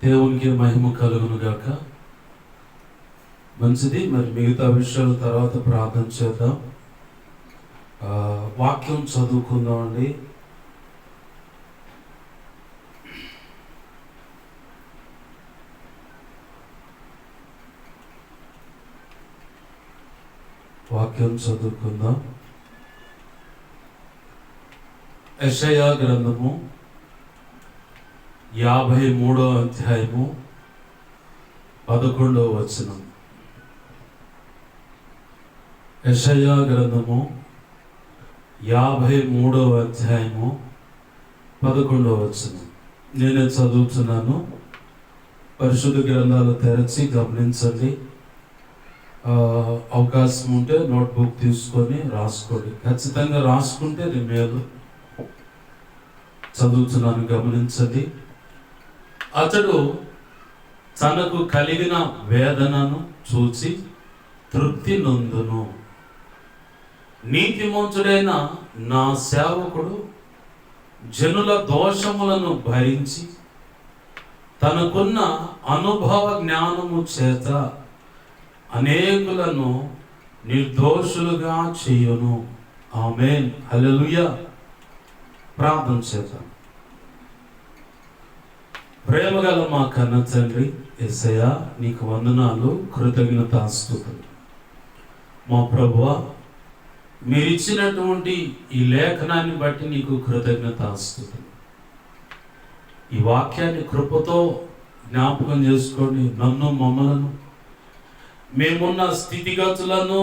దేవునికి మహిమ కలుగును గాక. మంచిది. మరి మిగతా విషయాల తర్వాత ప్రార్థన చేద్దాం. వాక్యం చదువుకుందామండి. వాక్యం చదువుకుందాం. యెషయా గ్రంథము 53వ అధ్యాయము 11వ వచనం. యెషయా గ్రంథము 53వ అధ్యాయము 11వ వచనం. నేనే చదువుతున్నాను. పరిశుద్ధ గ్రంథాలు తెరచి గమనించండి. అవకాశం ఉంటే నోట్బుక్ తీసుకొని రాసుకోండి. ఖచ్చితంగా రాసుకుంటే అది మేలు. చదువుతున్నాను, గమనించండి. అతడు తనకు కలిగిన వేదనను చూచి తృప్తి నొందును. నీతిమంతుడైన నా సేవకుడు జనుల దోషములను భరించి తనకున్న అనుభవ జ్ఞానము చేత అనేకులను నిర్దోషులుగా చేయును. ఆమేన్, హల్లెలూయా. ప్రార్థన చేద్దాం. ప్రేమగల మా కన్న తండ్రి యేసయ్యా, నీకు వందనాలు, కృతజ్ఞతాస్తుతులు. మా ప్రభువా, మీరిచ్చినటువంటి ఈ లేఖనాన్ని బట్టి నీకు కృతజ్ఞతాస్తుతులు. ఈ వాక్యాన్ని కృపతో జ్ఞాపకం చేసుకోండి. నన్ను, మమ్మలను, మేమున్న స్థితిగతులను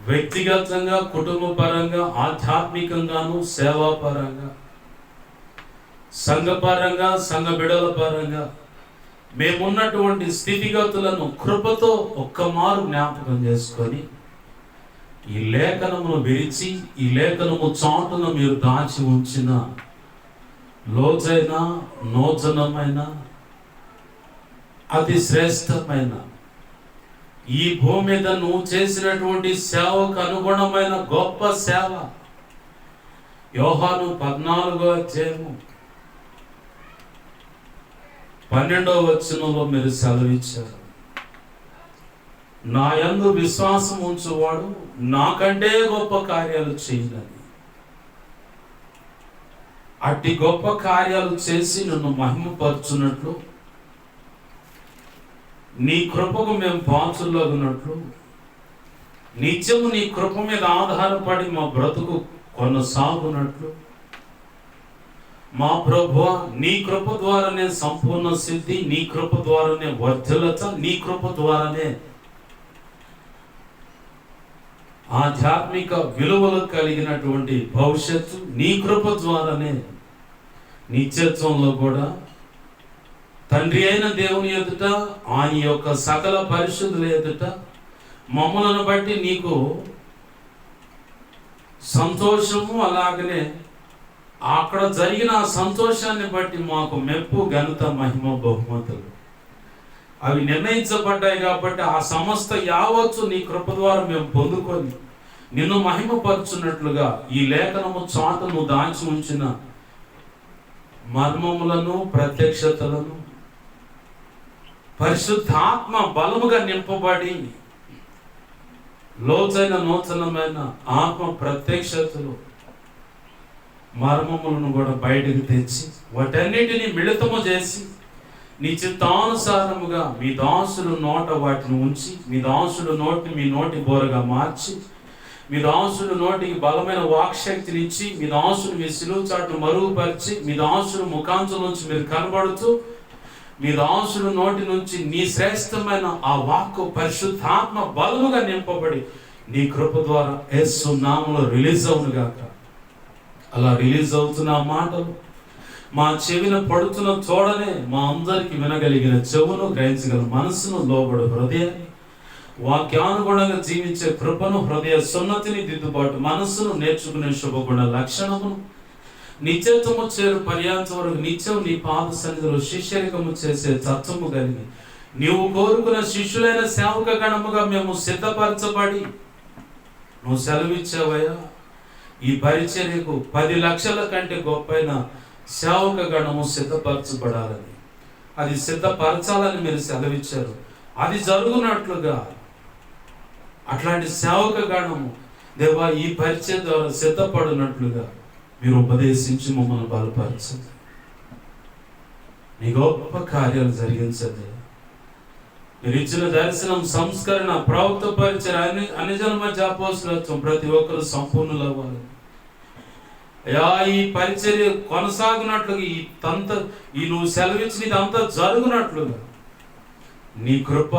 వ్యక్తిగతంగా, కుటుంబ పరంగా, ఆధ్యాత్మికంగాను, సేవాపరంగా, సంఘపరంగా, సంఘ బిడల పరంగా మేమున్నటువంటి స్థితిగతులను కృపతో ఒక్కమారు జ్ఞాపకం చేసుకొని ఈ లేఖనమును విరిచి ఈ లేఖనము చాటున మీరు దాచి ఉంచిన లోజైన, నూతనమైన, అతి శ్రేష్టమైన ఈ భూమి మీద నువ్వు చేసినటువంటి సేవకు అనుగుణమైన గొప్ప సేవ యోహాను 14వ అధ్యాయము 12వ వచనంలో మీరు సెలవిచ్చారు. నా యందు విశ్వాసం ఉంచువాడు నాకంటే గొప్ప కార్యాలు చేయనని. అట్టి గొప్ప కార్యాలు చేసి నన్ను మహిమపరచున్నట్లు, నీ కృపకు మేము పాత్రులగునట్లు, నిత్యము నీ కృప మీద ఆధారపడి మా బ్రతుకు కొనసాగునట్లు, మా ప్రభువా, నీ కృప ద్వారానే సంపూర్ణ సిద్ధి, నీ కృప ద్వారానే వర్ధలత, నీ కృప ద్వారానే ఆధ్యాత్మిక విలువలు కలిగినటువంటి భవిష్యత్తు, నీ కృప ద్వారానే నిత్యత్వంలో కూడా తండ్రి అయిన దేవుని ఎదుట, ఆయన యొక్క సకల పరిశుద్ధుల ఎదుట మమ్మలను బట్టి నీకు సంతోషము, అలాగనే అక్కడ జరిగిన ఆ సంతోషాన్ని బట్టి మాకు మెప్పు, ఘనత, మహిమ, బహుమతులు అవి నిర్ణయించబడ్డాయి. కాబట్టి ఆ సమస్త యావత్తు నీ కృప ద్వారా మేము పొందుకొని నిన్ను మహిమపరచున్నట్లుగా ఈ లేఖనము చాటును దాచి ఉంచిన మర్మములను, ప్రత్యక్షతలను పరిశుద్ధాత్మ బలముగా నింపబడి లోతైన, నూతనమైన ఆత్మ ప్రత్యక్షతలు, మర్మములను కూడా బయటకు తెచ్చి వాటన్నిటిని మిళితము చేసి నీ చిత్తానుసారముగా మీ దాసుడు నోట వాటిని ఉంచి, మీ దాసుడు నోటిని మీ నోటి బోరగా మార్చి, మీ దాసుడు నోటికి బలమైన వాక్శక్తినిచ్చి, మీ దాసుడు మీ సిలువ చాటును మరుగుపరిచి, మీ దాసుడు ముఖాంతం నుంచి మీరు కనబడుతూ, మీ దాసుడు నోటి నుంచి నీ శ్రేష్టమైన ఆ వాక్కు పరిశుద్ధాత్మ బలముగా నింపబడి నీ కృప ద్వారా యేసు నామములో రిలీజ్ అవును గాక. అలా రిలీజ్ అవుతున్న ఆ మాటలు మా చెవిన పడుతున్న చూడనే మా అందరికి వినగలిగిన చెవును, గ్రహించగల మనసును, లోబడు హృదయాన్ని, వాక్యానుగుణంగా జీవించే కృపను, హృదయ సున్నతిని, దిద్దుబాటు మనస్సును, నేర్చుకునే శుభగుణ లక్షణమును, నిత్యత్వము చేరు పర్యాంతం వరకు నిత్యం నీ పాద సన్నిధిలో శిష్యరికము చేసే తత్వము కలిగి నీవు కోరుకున్న శిష్యులైన సేవక గణముగా మేము సిద్ధపరచబడి నువ్వు సెలవిచ్చావయ్యా. ఈ పరిచర్యకు 10 లక్షల కంటే గొప్పైన సేవక గణము సిద్ధపరచబడాలని అది సిద్ధపరచాలని మీరు సెలవిచ్చారు. అది జరుగునట్లుగా అట్లాంటి సేవక గణము దేవా ఈ పరిచయం ద్వారా సిద్ధపడినట్లుగా మీరు ఉపదేశించి మమ్మల్ని బలపరచండి. నీ గొప్ప కార్యాలు జరిగించండి. మీరు ఇచ్చిన దర్శనం, సంస్కరణ, ప్రవక్త పరిచయం, అన్ని జన్మ మధ్య అపోస్తలత్వం ప్రతి ఒక్కరు సంపూర్ణులు అవ్వాలి. అయ్యా ఈ పరిచర్య కొనసాగునట్లుగా ఈ నువ్వు సెలవిచ్చిన ఇదంతా జరుగునట్లుగా నీ కృప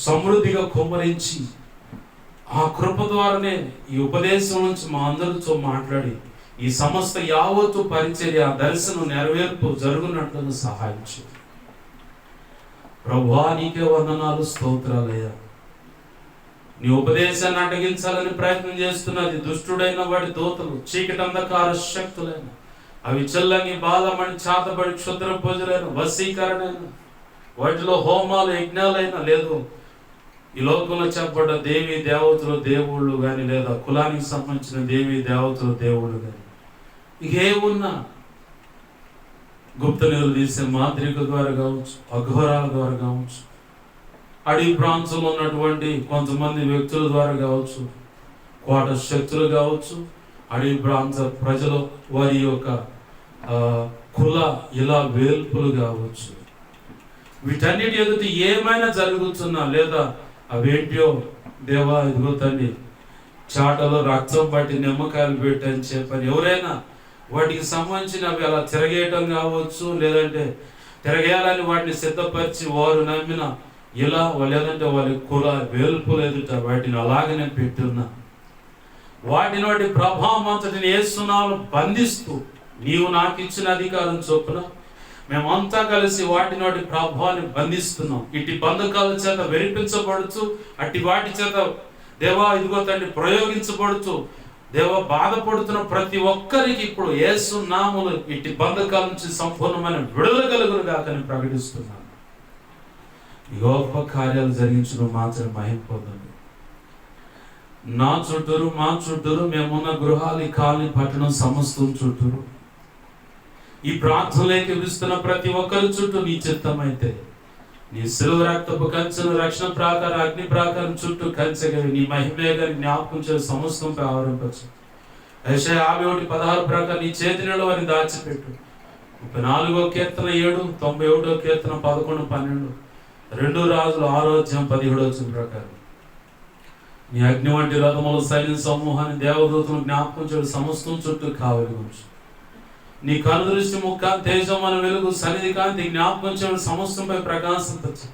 సమృద్ధిగా కుమ్మరించి ఆ కృప ద్వారానే ఈ ఉపదేశం నుంచి మా అందరితో మాట్లాడి ఈ సమస్త యావత్తు పరిచర్య దర్శనం నెరవేర్పు జరుగునట్లుగా సహాయించు ప్రభువా. నీకే వందనాలు, స్తోత్రాలయ్యా. నీ ఉపదేశాన్ని అడ్డగించాలని ప్రయత్నం చేస్తున్నది దుష్టుడైన వాడి దూతలు, చీకటి అంధకార శక్తులైన అవి చెల్లంగి బాలమని చాతబడి క్షుద్ర పూజలైన వశీకరణైన వాటిలో హోమాలు యజ్ఞాలైనా లేదు ఈ లోకంలో చెప్పబడ్డ దేవి దేవతలు దేవుళ్ళు కానీ లేదా కులానికి సంబంధించిన దేవి దేవతలు దేవుళ్ళు కానీ ఇకేమున్నా గుప్త నిధులు తీసే మాంత్రిక ద్వారా కావచ్చు, అఘోరాల ద్వారా కావచ్చు, అడవి ప్రాంతంలో ఉన్నటువంటి కొంతమంది వ్యక్తుల ద్వారా కావచ్చు, కోట శక్తులు కావచ్చు, అడవి ప్రాంత ప్రజలు వారి యొక్క కుల ఇలా వేల్పులు కావచ్చు, వీటన్నిటి ఎదుట ఏమైనా జరుగుతున్నా లేదా అవేంటియో దేవా ఇదిగో తండ్రి చాటలో రక్తం పట్టి నిమ్మకాయలు పెట్టని చెప్పని ఎవరైనా వాటికి సంబంధించినవి అలా తిరగేయటం కావచ్చు, లేదంటే తిరగేయాలని వాటిని సిద్ధపరిచి వారు నమ్మిన ఇలా లేదంటే వాళ్ళ కుల వేల్పులు ఎదుట వాటిని అలాగనే పెట్టున్నా వాటి ప్రభావం అంతటిని యేసునామములో బంధిస్తూ నీవు నాకు ఇచ్చిన అధికారం చొప్పున మేమంతా కలిసి వాటి ప్రభావాన్ని బంధిస్తున్నాం. ఇటు బంధకాల చేత వెరిపించబడుతూ అట్టి వాటి చేత దేవా ఇదిగో తండ్రి ప్రయోగించబడుతూ దేవా బాధపడుతున్న ప్రతి ఒక్కరికి ఇప్పుడు యేసు నామములో ఇటు బంధకాల నుంచి సంపూర్ణమైన విడుదల కలుగును గాక అని ప్రకటిస్తున్నాను. ఈ గొప్ప కార్యాలు జరిగించడం మాత్రం మహిమ పొందండి. నా చుట్టూరు మా చుట్టూరు మేమున్న గృహాలు, ఈ కాలనీ, పట్టణం సమస్తం చుట్టూరు ఈ ప్రార్థనలోకి పిలుస్తున్న ప్రతి ఒక్కరి చుట్టూ నీ చిత్తమైతే నీ శిలువ రక్తపు కంచెను రక్షణ ప్రాకారం అగ్ని ప్రాకారం చుట్టూ కంచెగా నీ మహిమే గారి జ్ఞాపకం చేసి సమస్తంపై ఆవరింపచ్చు. యెషయా 51:16 ప్రకారం నీ చేతి నీడలో వారిని దాచిపెట్టు. 34వ కీర్తన 7, 91వ కీర్తన 11, 12, 2 రాజులు 6:17 ప్రకారం నీ అగ్ని వంటి రథములు సైన్య సమూహాన్ని దేవదూతను జ్ఞాపకం చేయడం సమస్తం చుట్టూ కావలి ఉంచు. నీ కనుదృష్టి ముఖాన్ని తేజమైన వెలుగు సన్నిధి కాంతి జ్ఞాపకం చేయడం సమస్తంపై ప్రకాశించు.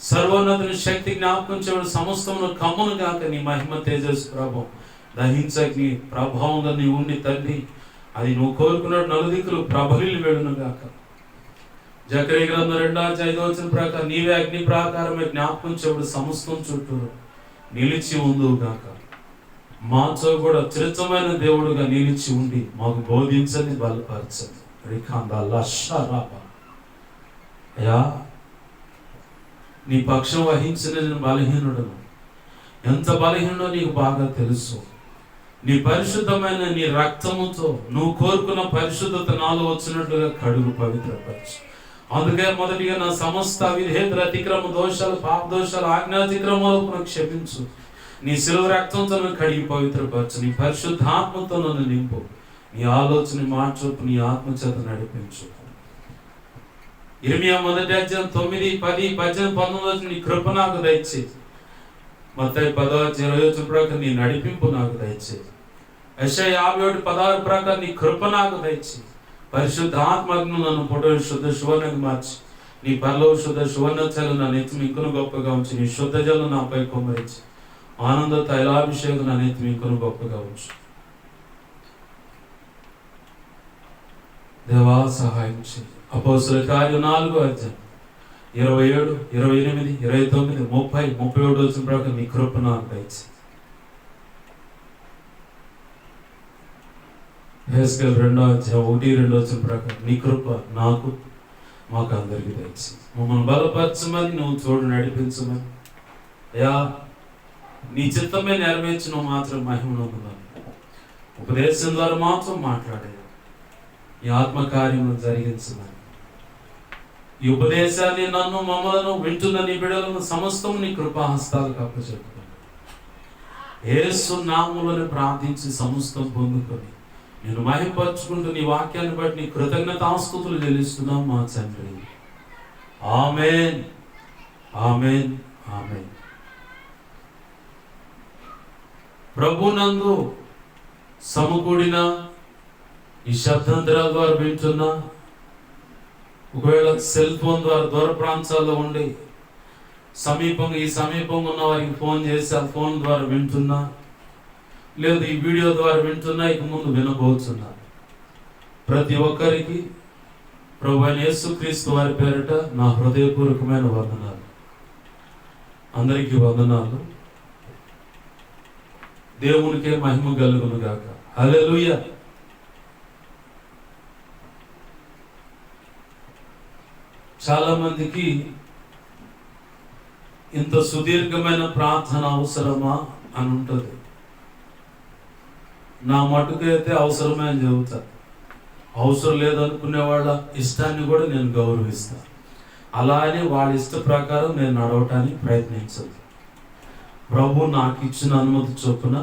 సర్వోన్నతుని శక్తి జ్ఞాపకం చేయడం సమస్తమును కమ్మును గాక. నీ మహిమ తేజస్సు ప్రభావం దహించని ప్రభావంగా నీ ఉండి తండ్రి అది నువ్వు కోరుకున్నట్టు నలుదిక్కులు ప్రభలిలు వెడును గాక. జకర్యా గ్రంథం 2:5 ప్రకారం నీవే అగ్ని ప్రాకారమే జ్ఞాపకం చేయడం సమస్తం చుట్టూ నిలిచి ఉందువు గాక. మాతో కూడా చిరచమైన దేవుడుగా నిలిచి ఉండి మాకు బోధించని బలపరచండి. అయ్యా నీ పక్షం వహించిన నేను బలహీనుడను. ఎంత బలహీనుడో నీకు బాగా తెలుసు. నీ పరిశుద్ధమైన నీ రక్తముతో నువ్వు కోరుకున్న పరిశుద్ధత నాలో వచ్చినట్లుగా కడుగు పవిత్రపరచు. అందుకే మొదటిగా నా సమస్త విధేయతలు, అతిక్రమ దోషాలు, పాప దోషాలు, ఆజ్ఞాతిక్రమాలకు క్షమించు. నీ శిలువ రక్తంతో నన్ను కడిగి పవిత్రపరచు. నీ పరిశుద్ధాత్మతో నన్ను నింపు. నీ ఆలోచన మార్చొప్పు నీ ఆత్మ చేత నడిపించు. ఇర్మియా 1:9, 10, 18, 19 నీ కృప నాకు దయచే. మత్తయి 10:21 ప్రకారం నీ నడిపింపు నాకు దయచే. యెషయా 51:16 ప్రకారం నీ కృప నాకు దయచే. పరిశుద్ధాత్మను నన్ను పొడవు శుద్ధ సువర్ణకు మార్చి నీ పరలోక శుద్ధ సువర్ణ చలు నా నెత్తి ఇంకొను గొప్పగా ఉంచి నీ శుద్ధ జలు నాపై కుమ్మరించి ఆనంద తైలాభిషేకం నా నెత్తి ఇంకొను గొప్పగా ఉంచు. దేవా సహాయం చేయి. అపోస్తలుల కార్యం 4:27, 28, 29, 30, 31 ప్రకారం నీ కృప నాకు దయచే. హెస్కేల్ 2:1-2 ప్రకారం నీ కృప నాకు మాకు అందరికీ దయచే. మమ్మల్ని బలపరచమని నువ్వు తోడు నడిపించమని అయ్యా నీ చిత్తమే నెరవేర్చిన మాత్రం మహిమనుందని ఉపదేశం ద్వారా మాత్రం మాట్లాడే నీ ఆత్మకార్యము జరిగించమని ఈ ఉపదేశాన్ని నన్ను మమ్మలను వింటున్న నీ బిడ్డలను సమస్తం నీ కృపాహస్తాలకు అప్పచెప్పుకున్నాను. యేసు నామములను ప్రార్థించి సమస్తం పొందుకొని నేను మహిమపరుచుకుంటూ నీ వాక్యాన్ని బట్టి నీ కృతజ్ఞతాస్తుతులు చెల్లిస్తున్నాం మా తండ్రి. ఆమేన్, ఆమేన్, ఆమేన్. ప్రభునందు సమకూడిన ఈ శబ్దాంతరాల ద్వారా వింటున్నా, ఒకవేళ సెల్ ఫోన్ ద్వారా దూర ప్రాంతాల్లో ఉండి ఈ సమీపంగా ఉన్న వారికి ఫోన్ చేసి ఆ ఫోన్ ద్వారా వింటున్నా, లేదు ఈ వీడియో ద్వారా వింటున్నా, ఇక ముందు వినబోతున్నా, ప్రతి ఒక్కరికి ప్రభువైన యేసుక్రీస్తు వారి పేరిట నా హృదయపూర్వకమైన వందనాలు. అందరికీ వందనాలు. దేవునికే మహిమ కలుగును గాక. హల్లెలూయా. చాలా మందికి ఇంత సుదీర్ఘమైన ప్రార్థన అవసరమా అని ఉంటుంది. నా మటుకు అయితే అవసరమే అని చెబుతా. అవసరం లేదనుకునే వాళ్ళ ఇష్టాన్ని కూడా నేను గౌరవిస్తాను. అలా అని వాళ్ళ ఇష్ట ప్రకారం నేను నడవటానికి ప్రయత్నించదు. ప్రభు నాకు ఇచ్చిన అనుమతి చొప్పున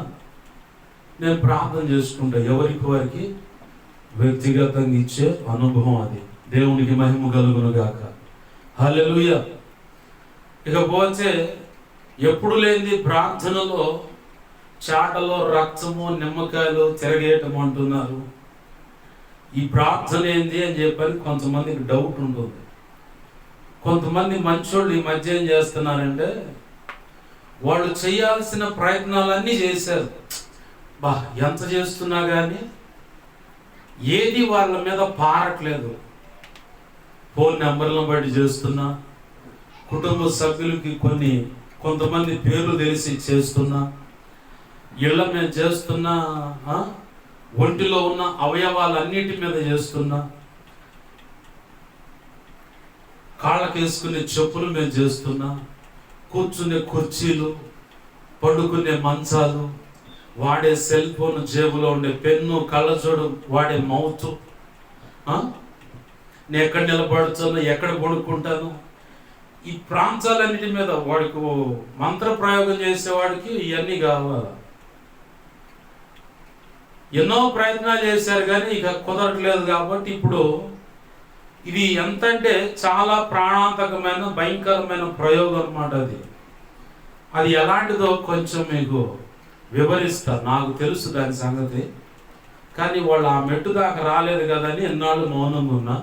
నేను ప్రార్థన చేసుకుంటా. ఎవరికి వారికి వ్యక్తిగతంగా ఇచ్చే అనుభవం అది. దేవునికి మహిమ కలుగును గాక. హల్లెలూయా. ఇకపోతే ఎప్పుడు లేని ప్రార్థనలో చాటలో రక్తము నిమ్మకాయలు తిరగేయటం అంటున్నారు. ఈ ప్రార్థన ఏంది అని చెప్పని కొంతమందికి డౌట్ ఉంటుంది. కొంతమంది మంచోళ్ళు ఈ మధ్య ఏం చేస్తున్నారంటే, వాళ్ళు చేయాల్సిన ప్రయత్నాలన్నీ చేశారు. ఎంత చేస్తున్నా కానీ ఏది వాళ్ళ మీద పారట్లేదు. ఫోన్ నెంబర్లను బట్టి చేస్తున్నా, కుటుంబ సభ్యులకి కొంతమంది పేర్లు తెలిసి చేస్తున్నా, ఇళ్ళ మీద చేస్తున్నా, ఒంటిలో ఉన్న అవయవాలన్నిటి మీద చేస్తున్నా, కాళ్ళకి వేసుకునే చెప్పుల మీద చేస్తున్నా, కూర్చునే కుర్చీలు, పడుకునే మంచాలు, వాడే సెల్ ఫోన్, జేబులో ఉండే పెన్ను, కళ్ళజోడు, వాడే మౌత్, నేను ఎక్కడ నిలబడుతాను, ఎక్కడ పడుకుంటాను, ఈ ప్రాంతాలన్నిటి మీద వాడికి మంత్ర ప్రయోగం చేసేవాడికి ఇవన్నీ కావాలి. ఎన్నో ప్రయత్నాలు చేశారు కానీ ఇక కుదరట్లేదు. కాబట్టి ఇప్పుడు ఇది ఎంతంటే చాలా ప్రాణాంతకమైన భయంకరమైన ప్రయోగం అన్నమాట. అది ఎలాంటిదో కొంచెం మీకు వివరిస్తా. నాకు తెలుసు దాని సంగతి, కానీ వాళ్ళు ఆ మెట్టు దాకా రాలేదు కదని ఎన్నాళ్ళు మౌనంగా ఉన్నా.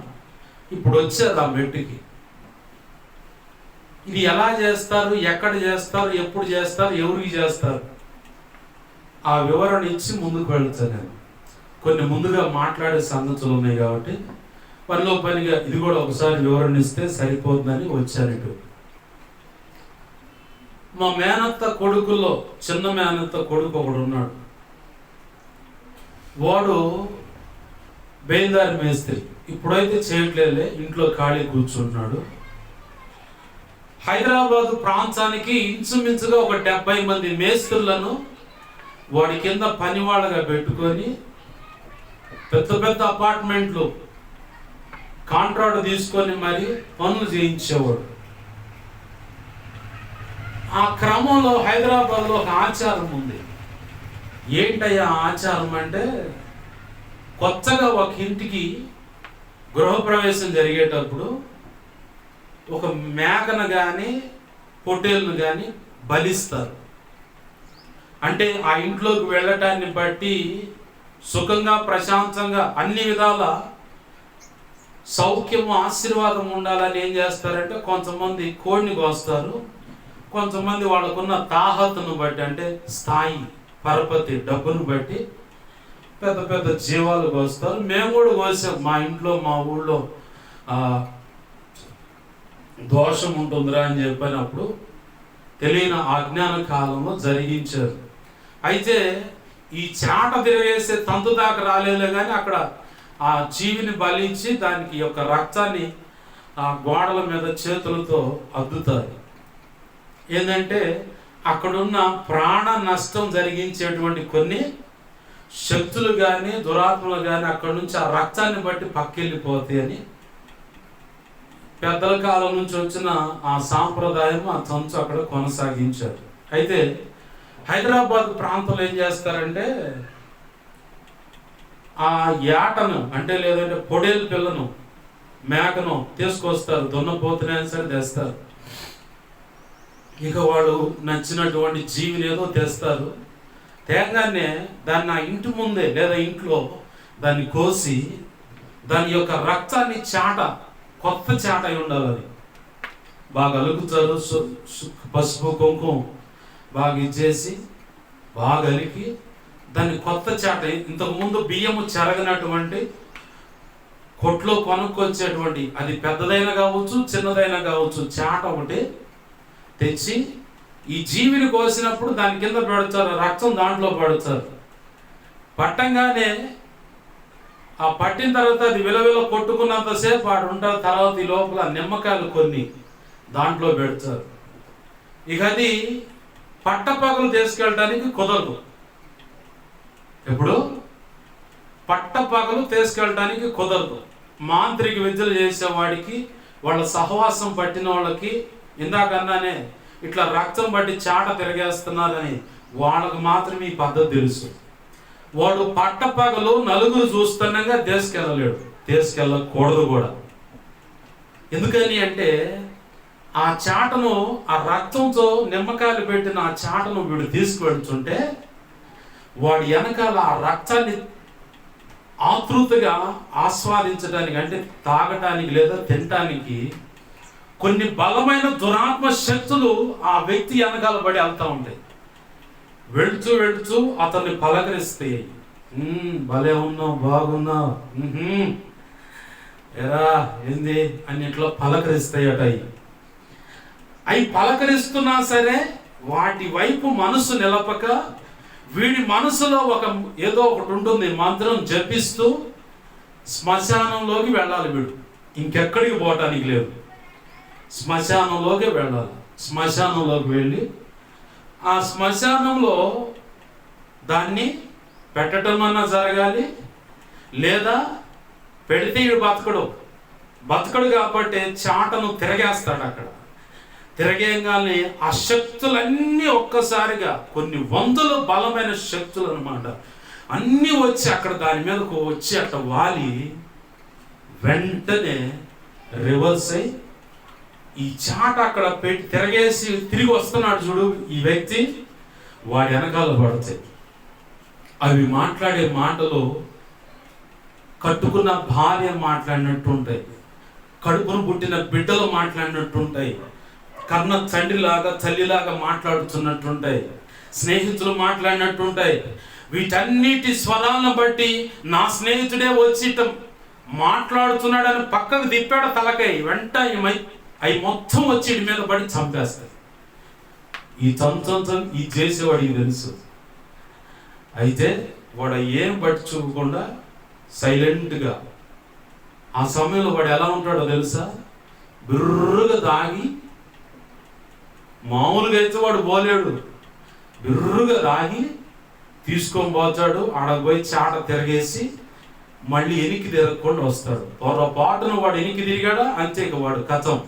ఇప్పుడు వచ్చారు ఆ మెట్టుకి. ఇది ఎలా చేస్తారు, ఎక్కడ చేస్తారు, ఎప్పుడు చేస్తారు, ఎవరికి చేస్తారు, ఆ వివరణ ఇచ్చి ముందుకు వెళ్తాను. నేను కొన్ని ముందుగా మాట్లాడే సంగతులు ఉన్నాయి కాబట్టి పనిలో పనిగా ఇది కూడా ఒకసారి వివరణ ఇస్తే సరిపోతుందని వచ్చాను ఇటు. మా మేనత్త కొడుకుల్లో చిన్న మేనత్త కొడుకు ఒకడు ఉన్నాడు. వాడు బేల్దారి మేస్త్రి. ఇప్పుడైతే చేయట్లేదులే, ఇంట్లో ఖాళీ కూర్చుంటున్నాడు. హైదరాబాదు ప్రాంతానికి ఇంచుమించుగా ఒక 70 మంది మేస్త్రులను వాడి కింద పనివాళ్ళగా పెట్టుకొని పెద్ద పెద్ద అపార్ట్మెంట్లు కాంట్రాక్ట్ తీసుకొని మరి పనులు చేయించేవాడు. ఆ క్రమంలో హైదరాబాద్లో ఒక ఆచారం ఉంది. ఏంటయ్యా ఆచారం అంటే, కొత్తగా ఒక ఇంటికి గృహప్రవేశం జరిగేటప్పుడు ఒక మేకను కానీ పొట్టేలును కానీ బలిస్తారు. అంటే ఆ ఇంట్లోకి వెళ్ళటాన్ని బట్టి సుఖంగా, ప్రశాంతంగా, అన్ని విధాల సౌఖ్యము, ఆశీర్వాదం ఉండాలని ఏం చేస్తారంటే కొంతమంది కోడిని కోస్తారు, కొంతమంది వాళ్ళకున్న తాహతును బట్టి, అంటే స్థాయి, పరపతి, డబ్బును బట్టి పెద్ద పెద్ద జీవాలు కోస్తారు. మేము కూడా కోసాం. మా ఇంట్లో, మా ఊళ్ళో దోషం ఉంటుందిరా అని చెప్పినప్పుడు తెలియని అజ్ఞాన కాలంలో జరిగించారు. అయితే ఈ చాట తిరగేసే తంతు దాకా రాలేలే కానీ అక్కడ ఆ జీవిని బలించి దానికి యొక్క రక్తాన్ని ఆ గోడల మీద చేతులతో అద్దుతారు. ఏంటంటే అక్కడున్న ప్రాణ నష్టం జరిగించేటువంటి కొన్ని శక్తులు కానీ దురాత్మలు కానీ అక్కడి నుంచి ఆ రక్తాన్ని బట్టి పక్కెళ్ళిపోతాయని పెద్దల కాలం నుంచి వచ్చిన ఆ సాంప్రదాయం, ఆ తంచు అక్కడ కొనసాగించారు. అయితే హైదరాబాద్ ప్రాంతంలో ఏం చేస్తారంటే ఆ యాటను అంటే లేదంటే పొడేలు పిల్లను, మేకను తీసుకొస్తారు, దున్నపోతునైనా సరే తెస్తారు. ఇక వాళ్ళు నచ్చినటువంటి జీవిని ఏదో తెస్తారు. తేగానే దాన్ని ఆ ఇంటి ముందే లేదా ఇంట్లో దాన్ని కోసి దాని యొక్క రక్తాన్ని కొత్త చాట అయి ఉండాలి. అది బాగా అలుకుతారు, పసుపు కుంకుమ బాగా ఇచ్చేసి బాగా అలికి దాన్ని కొత్త చాట, ఇంతకుముందు బియ్యము చెరగనటువంటి కొట్లో కొనుక్కొచ్చేటువంటి, అది పెద్దదైనా కావచ్చు చిన్నదైనా కావచ్చు, చాట ఒకటి తెచ్చి ఈ జీవిని కోసినప్పుడు దాని కింద పెడతారు, రక్తం దాంట్లో పడతారు. పట్టంగానే ఆ పట్టిన తర్వాత అది విలవిల కొట్టుకున్నంతసేపు ఆడు ఉంటారు. తర్వాత ఈ లోపల నిమ్మకాయలు కొన్ని దాంట్లో పెడతారు. ఇక అది పట్టపగలు తీసుకెళ్ళడానికి కుదరదు. ఇప్పుడు పట్టపగలు తీసుకెళ్ళడానికి కుదరదు. మాంత్రిక విద్యలు చేసేవాడికి, వాళ్ళ సహవాసం పట్టిన వాళ్ళకి, ఇందాకన్నానే ఇట్లా రక్తం పట్టి చాట తిరగేస్తున్నారని వాళ్ళకు మాత్రమే ఈ పద్ధతి తెలుసు. వాడు పట్టపగలు నలుగురు చూస్తుండగా తీసుకెళ్ళలేడు, తీసుకెళ్ళకూడదు కూడా. ఎందుకని అంటే ఆ చాటను, ఆ రక్తంతో నిమ్మకాయలు పెట్టిన ఆ చాటను వీడు తీసుకువెళ్తుంటే వాడి వెనకాల ఆ రక్తాన్ని ఆతృతగా ఆస్వాదించడానికి, అంటే తాగటానికి లేదా తినటానికి కొన్ని బలమైన దురాత్మ శక్తులు ఆ వ్యక్తి వెనకాల పడి వెళ్తూ ఉంటాయి. వెళుతూ వెళుతూ అతన్ని పలకరిస్తాయి. భలే ఉన్నావు, బాగున్నావు, ఎరా ఏంది అని ఇట్లా పలకరిస్తాయట. అవి పలకరిస్తున్నా సరే వాటి వైపు మనసు నిలపక వీడి మనసులో ఏదో ఒకటి ఉంటుంది, మంత్రం జపిస్తూ శ్మశానంలోకి వెళ్ళాలి. వీడు ఇంకెక్కడికి పోవటానికి లేదు, శ్మశానంలోకి వెళ్ళాలి. శ్మశానంలోకి వెళ్ళి ఆ శ్మశానంలో దాన్ని పెట్టడం అన్నా జరగాలి, లేదా పెడితే వీడు బతకడు కాబట్టి చాటను తిరగేస్తాడు. అక్కడ తిరగేయగానే ఆ శక్తులన్నీ ఒక్కసారిగా, కొన్ని వందల బలమైన శక్తులు అన్నమాట, అన్నీ వచ్చి అక్కడ దాని మీదకు వచ్చి అట్ట వాలి వెంటనే రివర్స్ అయి ఈ చాట అక్కడ పెట్టి తిరగేసి తిరిగి వస్తున్నాడు చూడు ఈ వ్యక్తి, వాడి వెనకాల పడతాయి. అవి మాట్లాడే మాటలు కట్టుకున్న భార్య మాట్లాడినట్టు ఉంటాయి, కడుపును పుట్టిన బిడ్డలు మాట్లాడినట్టు ఉంటాయి, కన్న తండ్రిలాగా తల్లిలాగా మాట్లాడుతున్నట్టుంటాయి, స్నేహితులు మాట్లాడినట్టుంటాయి. వీటన్నిటి స్వరాలను బట్టి నా స్నేహితుడే వచ్చి మాట్లాడుతున్నాడని పక్కకు తిప్పాడు తలకాయ, వెంట అవి మొత్తం వచ్చి ఇంటి మీద పడి చంపేస్తాయి. ఈ తంత్రం ఈ చేసేవాడికి తెలుసు. అయితే వాడు ఏం బట్టి చూపకుండా సైలెంట్గా, ఆ సమయంలో వాడు ఎలా ఉంటాడో తెలుసా, బిర్రుగా దాగి, మామూలుగా అయితే వాడు పోలేడు, బిర్రుగా దాగి తీసుకొని పోతాడు. ఆడకు పోయి చాట తిరగేసి మళ్ళీ ఎనికి తిరగకుండా వస్తాడు. పొరపాటును వాడు ఎనికి తిరిగాడా అంతే, వాడు కథం.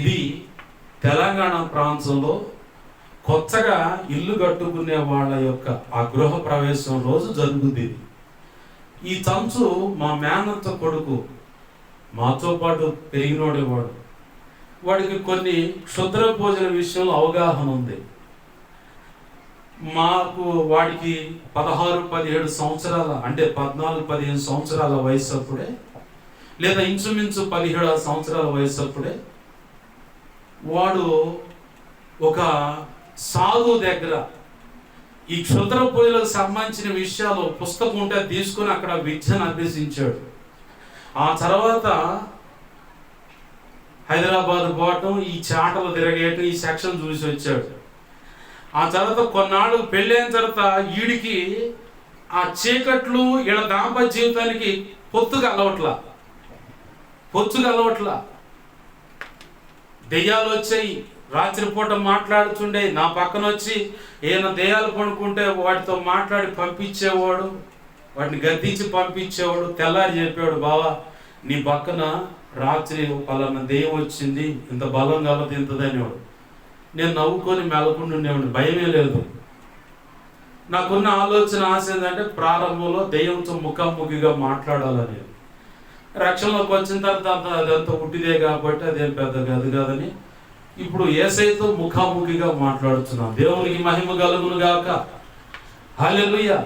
ఇది తెలంగాణ ప్రాంతంలో కొత్తగా ఇల్లు కట్టుకునే వాళ్ళ యొక్క ఆ గృహ ప్రవేశం రోజు జరుగుతుంది. ఈ తంచు మా మేనత్త కొడుకు, మాతో పాటు పెరిగినోడేవాడు, వాడికి కొన్ని క్షుద్ర పూజల విషయంలో అవగాహన ఉంది. వాడికి 16-17 సంవత్సరాల, అంటే 14-15 సంవత్సరాల వయసు అప్పుడే, లేదా ఇంచుమించు 17 సంవత్సరాల వయసు అప్పుడే వాడు ఒక సాధు దగ్గర ఈ క్షుద్ర పూజలకు సంబంధించిన విషయాలు పుస్తకం ఉంటే తీసుకుని అక్కడ విద్యను అభ్యసించాడు. ఆ తర్వాత హైదరాబాద్ పోవటం, ఈ చాటలు తిరగేయటం, ఈ సెక్షన్ చూసి వచ్చాడు. ఆ తర్వాత కొన్నాళ్ళు పెళ్ళైన తర్వాత వీడికి ఆ చీకట్లు వీళ్ళ దాంపత్య జీవితానికి పొత్తుగా అలవట్లా. దెయ్యాలు వచ్చాయి, రాత్రిపూట మాట్లాడుతుండే, నా పక్కన వచ్చి ఏమైనా దెయ్యాలు పడుకుంటే వాటితో మాట్లాడి పంపించేవాడు, వాటిని గద్దించి పంపించేవాడు. తెల్లారి చెప్పాడు, బావా నీ పక్కన రాత్రి పలానా దెయ్యం వచ్చింది, ఇంత బలం కలదు ఇంతదనేవాడు. నేను నవ్వుకొని మెలకుండా ఉండేవాడిని, భయమే లేదు. నాకున్న ఆలోచన ఆశ ఏంటంటే ప్రారంభంలో దెయ్యంతో ముఖాముఖిగా మాట్లాడాలని. రక్షణలోకి వచ్చిన తర్వాత అదంతా ఉట్టిదే కాబట్టి అదేం పెద్ద కాదు కాదని ఇప్పుడు యేసయ్యతో ముఖాముఖిగా మాట్లాడుతున్నాం. దేవునికి మహిమ కలుగును గాక. హల్లెలూయా.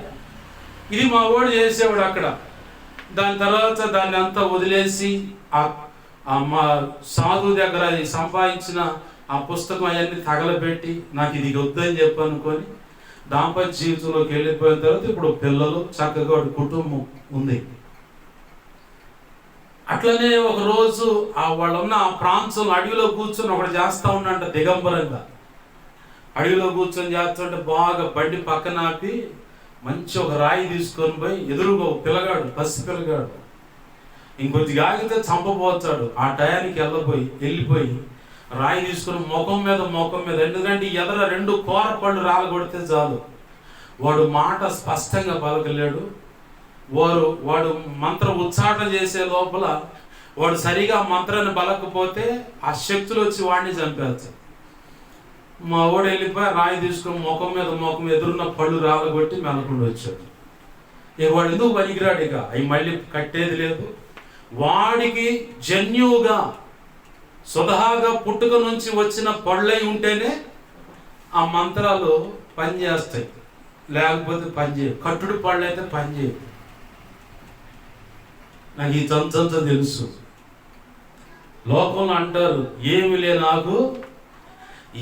ఇది మా వాడు చేసేవాడు అక్కడ. దాని తర్వాత దాన్ని అంతా వదిలేసి మా సాధువు దగ్గర సంపాదించిన ఆ పుస్తకం అవన్నీ తగలబెట్టి నాకు ఇది వద్దని చెప్పి అనుకొని దాంపత్య జీవితంలోకి వెళ్ళిపోయిన తర్వాత ఇప్పుడు పిల్లలు, చక్కగా కుటుంబం ఉంది. అట్లనే ఒకరోజు వాళ్ళున్న ఆ ప్రాంతంలో అడవిలో కూర్చొని ఒకటి చేస్తూ ఉన్నంట దిగంబరంగా. అడవిలో కూర్చొని చేస్తుంటే బాగా బండి పక్కన ఆపి మంచి ఒక రాయి తీసుకొని పోయి ఎదురుగా పిల్లగాడు, పసి పిల్లగాడు, ఇంకొద్దిగా ఆగితే చంపబోతాడు. ఆ టయానికి వెళ్ళిపోయి రాయి తీసుకుని ముఖం మీద, ఎందుకంటే ఎదర 2 కూర పళ్ళు రాలగొడితే చాలు. వాడు మాట స్పష్టంగా పలకలేడు. వాడు మంత్ర ఉచ్చాటన చేసే లోపల వాడు సరిగా మంత్రాన్ని పలకపోతే ఆ శక్తులు వచ్చి వాడిని చంపేస్తాయి. మా వాడు వెళ్ళిపోయి రాయి తీసుకుని ముఖం మీద ఎదురున్న పళ్ళు రాలగొట్టి మెలకుండా వచ్చాడు. వాడు ఎందుకు పనికిరాడు, ఇక అవి మళ్ళీ కట్టేది లేదు. వాడికి జన్యువుగా స్వతహాగా పుట్టుక నుంచి వచ్చిన పళ్ళై ఉంటేనే ఆ మంత్రాలు పనిచేస్తాయి, లేకపోతే పనిచేయవు. కట్టుడు పళ్ళు అయితే పనిచేయవు. నాకు ఈ తంతంతో తెలుసు. లోకంలో అంటారు ఏమి లే నాకు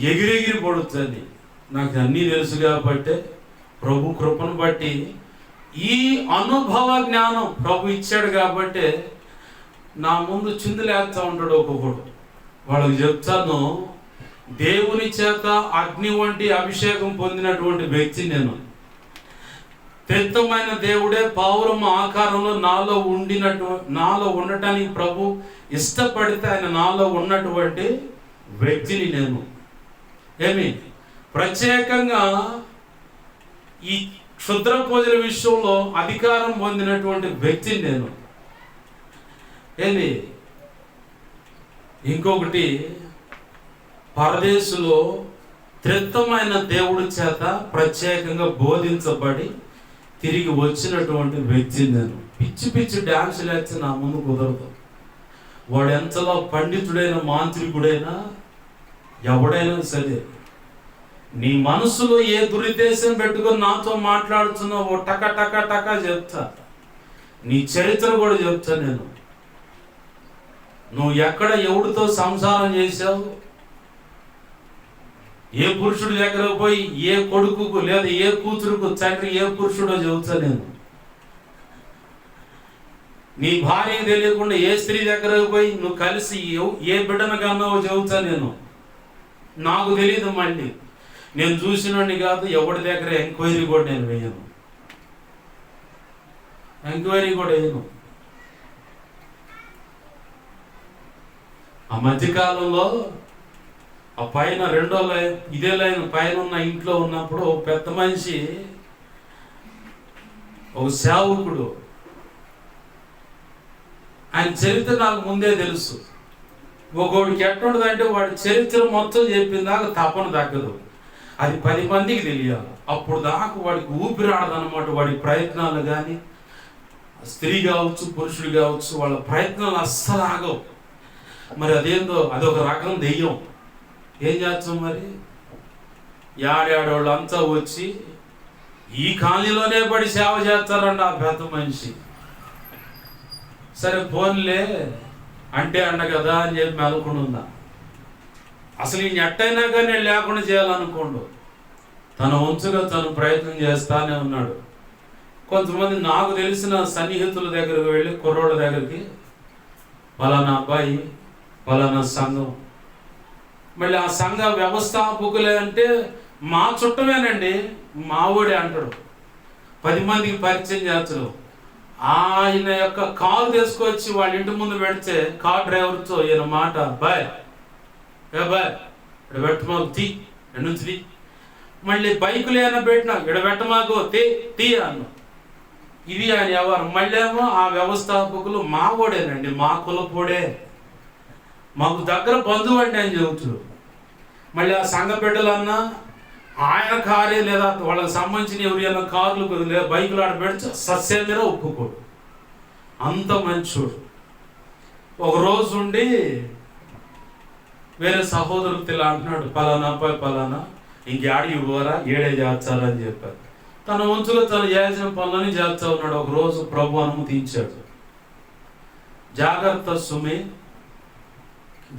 ఎగిరెగిరి పడుతుంది. నాకు అన్నీ తెలుసు కాబట్టి ప్రభు కృపను బట్టి ఈ అనుభవ జ్ఞానం ప్రభు ఇచ్చాడు కాబట్టి నా ముందు చిందులేస్తూ ఉంటాడు ఒక్కొక్కడు. వాళ్ళకి చెప్తాను, దేవుని చేత అగ్ని వంటి అభిషేకం పొందినటువంటి వ్యక్తి నేను. త్రిత్వమైన దేవుడే పావురము ఆకారంలో నాలో ఉండటానికి ప్రభు ఇష్టపడితే ఆయన నాలో ఉన్నటువంటి వ్యక్తిని నేను. ప్రత్యేకంగా ఈ క్షుద్ర పూజల విషయంలో అధికారం పొందినటువంటి వ్యక్తిని నేను. ఇంకొకటి, పరదేశంలో త్రిత్వమైన దేవుడి చేత ప్రత్యేకంగా బోధించబడి తిరిగి వచ్చినటువంటి వ్యక్తి నేను. పిచ్చి డ్యాన్సులు వేస్తే నా ముందు కుదరదు. వాడు ఎంతలో పండితుడైన మాంత్రికుడైనా ఎవడైనా సరే, నీ మనసులో ఏ దురుద్దేశం పెట్టుకొని నాతో మాట్లాడుతున్నావో టక టక టక చెప్తా. నీ చరిత్ర కూడా చెప్తా నేను. నువ్వు ఎక్కడ ఎవడితో సంసారం చేశావు, ఏ పురుషుడి దగ్గర పోయి ఏ కొడుకుకు లేదా ఏ కూతురుకు తండ్రి ఏ పురుషుడో చెబుతా నేను. నీ భార్యకు తెలియకుండా ఏ స్త్రీ దగ్గరకు పోయి నువ్వు కలిసి ఏ బిడ్డను కన్నావో చెబుతా నేను. నాకు తెలియదు. మళ్ళీ నేను చూసినోడిని కాదు, ఎవరి దగ్గర ఎంక్వైరీ కూడా నేను వేయను. ఆ మధ్యకాలంలో ఆ పైన 2వ లైన్, ఇదే లైన్ పైన ఉన్న ఇంట్లో ఉన్నప్పుడు పెద్ద మనిషి, ఒక సేవకుడు, ఆయన చరిత్ర నాకు ముందే తెలుసు. ఒకడికి ఎట్టుండదంటే వాడి చరిత్ర మొత్తం చెప్పిన దాకా తపన తగ్గదు. అది 10 మందికి తెలియాలి. అప్పుడు దాకా వాడికి ఊపిరాడదన్నమాట. వాడి ప్రయత్నాలు కానీ, స్త్రీ కావచ్చు పురుషుడు కావచ్చు, వాళ్ళ ప్రయత్నాలు అస్సలు ఆగవు. మరి అదేందో అదొక రకం దెయ్యం. ఏం చేస్తాం మరి? యాడాడోళ్ళు అంతా వచ్చి ఈ కాలనీలోనే పడి సేవ చేస్తారండి ఆ పెద్ద మనిషి. సరే ఫోన్లే అంటే అండ కదా అని చెప్పి మెలకుండా. అసలు ఈ ఎట్టయినా కానీ లేకుండా చేయాలనుకోండు. తన వంతుగా తను ప్రయత్నం చేస్తానే ఉన్నాడు. కొంతమంది నాకు తెలిసిన సన్నిహితుల దగ్గరకు వెళ్ళి కుర్రోళ్ళ దగ్గరికి, పలానా అబ్బాయి పలానా సంఘం, మళ్ళీ ఆ సంఘ వ్యవస్థాపకులే అంటే మా చుట్టమేనండి, మా ఊడే అంటాడు. 10 మందికి పరిచయం చేస్తాడు. ఆయన యొక్క కారు తీసుకొచ్చి వాళ్ళ ఇంటి ముందు పెడితే కార్ డ్రైవర్తో ఈయన మాట, బాయ్ ఇక్కడ పెట్టమాకు తీ, నుంచి తీ. మళ్ళీ బైకులు ఏమైనా పెట్టినా ఇక్కడ పెట్టమాకు తీ అన్న. ఇది ఆయన ఎవరు. మళ్ళేమో ఆ వ్యవస్థాపకులు మా ఓడేనండి, మా కులపోడే, మాకు దగ్గర బంధువు అండి అని చెబుతారు. మళ్ళీ ఆ సంఘ బిడ్డలన్నా ఆయన కారే లేదా వాళ్ళకి సంబంధించిన ఎవరైనా కార్లు లేదా బైకులు ఆడ పెడితే సస్యంగా ఒప్పుకోడు, అంత మంచోడు. ఒక రోజు ఉండి వేరే సహోదరులు ఇలా అంటున్నాడు, పలానా అబ్బాయి పలానా ఇంకేడికి పోరా, ఏడే చేర్చాలని చెప్పారు. తన వంతులో తను చేసిన పనులని చేస్తా ఉన్నాడు. ఒక రోజు ప్రభు అనుమతించాడు. జాగ్రత్త సుమి,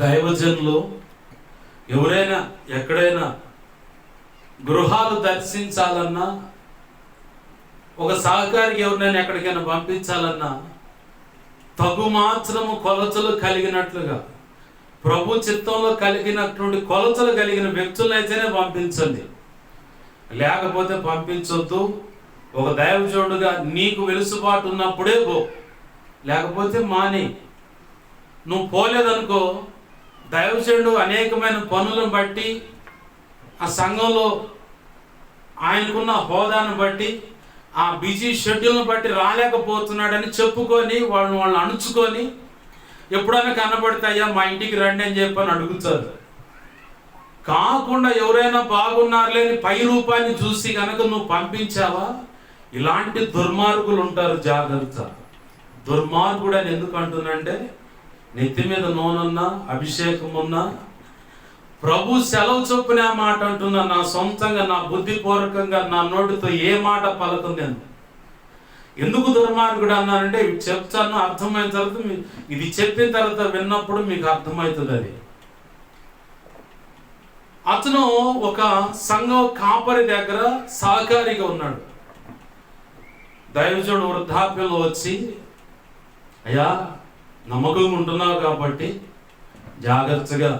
దైవజనులు ఎవరైనా ఎక్కడైనా గృహాలు దర్శించాలన్నా, ఒక సహకారికి ఎవరినైనా ఎక్కడికైనా పంపించాలన్నా తగు మాత్రము కొలతలు కలిగినట్లుగా, ప్రభు చిత్తంలో కలిగినటువంటి కొలతలు కలిగిన వ్యక్తులైతేనే పంపించండి, లేకపోతే పంపించొద్దు. ఒక దైవజనుడుగా నీకు వెలుసుబాటు ఉన్నప్పుడే పో, లేకపోతే మాని. నువ్వు పోలేదనుకో, దైవజనుడు అనేకమైన పనులను బట్టి, ఆ సంఘంలో ఆయనకున్న హోదాను బట్టి, ఆ బిజీ షెడ్యూల్ని బట్టి రాలేకపోతున్నాడని చెప్పుకొని వాళ్ళని అణుచుకొని ఎప్పుడైనా కనబడతాయా మా ఇంటికి రండి అని చెప్పని అడుగుతారు. కాకుండా ఎవరైనా బాగున్నారులేని పై రూపాన్ని చూసి కనుక నువ్వు పంపించావా, ఇలాంటి దుర్మార్గులు ఉంటారు. జాగ్రత్త. దుర్మార్గుడు అని ఎందుకు అంటున్నంటే, నెత్తి మీద నూనెన్నా అభిషేకం ఉన్నా ప్రభు సెలవు చొప్పున ఆ మాట అంటున్నా. నా సొంతంగా నా బుద్ధిపూర్వకంగా నా నోటితో ఏ మాట పలకుంది. ఎందుకు దుర్మార్గుడు అన్నానంటే, ఇవి చెప్తాను, అర్థమైన తర్వాత ఇది చెప్పిన తర్వాత విన్నప్పుడు మీకు అర్థమవుతుంది. అది అతను ఒక సంఘం కాపరి దగ్గర సహకారిగా ఉన్నాడు. దైవజనుడు వృద్ధాప్యంలో వచ్చి, అయ్యా నమ్మకంగా ఉంటున్నావు కాబట్టి జాగ్రత్తగా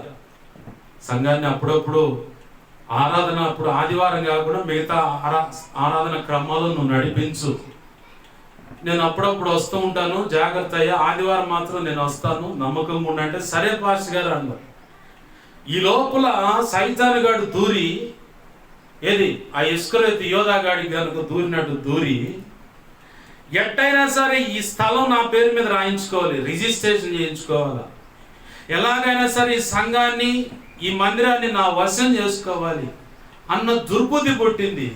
సంఘాన్ని అప్పుడప్పుడు ఆరాధన, అప్పుడు ఆదివారం కాకుండా మిగతా ఆరాధన క్రమాలు నువ్వు నడిపించు. నేను అప్పుడప్పుడు వస్తూ ఉంటాను, జాగ్రత్త అయ్యా, ఆదివారం మాత్రం నేను వస్తాను, నమ్మకంగా ఉండంటే సరే పాస్టర్ గారు అన్నారు. ఈ లోపల సైతానుగాడు దూరి, ఏది ఆ ఇస్కరియోతు యోధాగాడికి కనుక దూరినట్టు దూరి, ఎట్టయినా సరే ఈ స్థలం నా పేరు మీద రాయించుకోవాలి, రిజిస్ట్రేషన్ చేయించుకోవాలా, ఎలాగైనా సరే ఈ సంఘాన్ని, ఈ మందిరాన్ని నా వశం చేసుకోవాలి అన్న దుర్బుద్ధి పుట్టింది.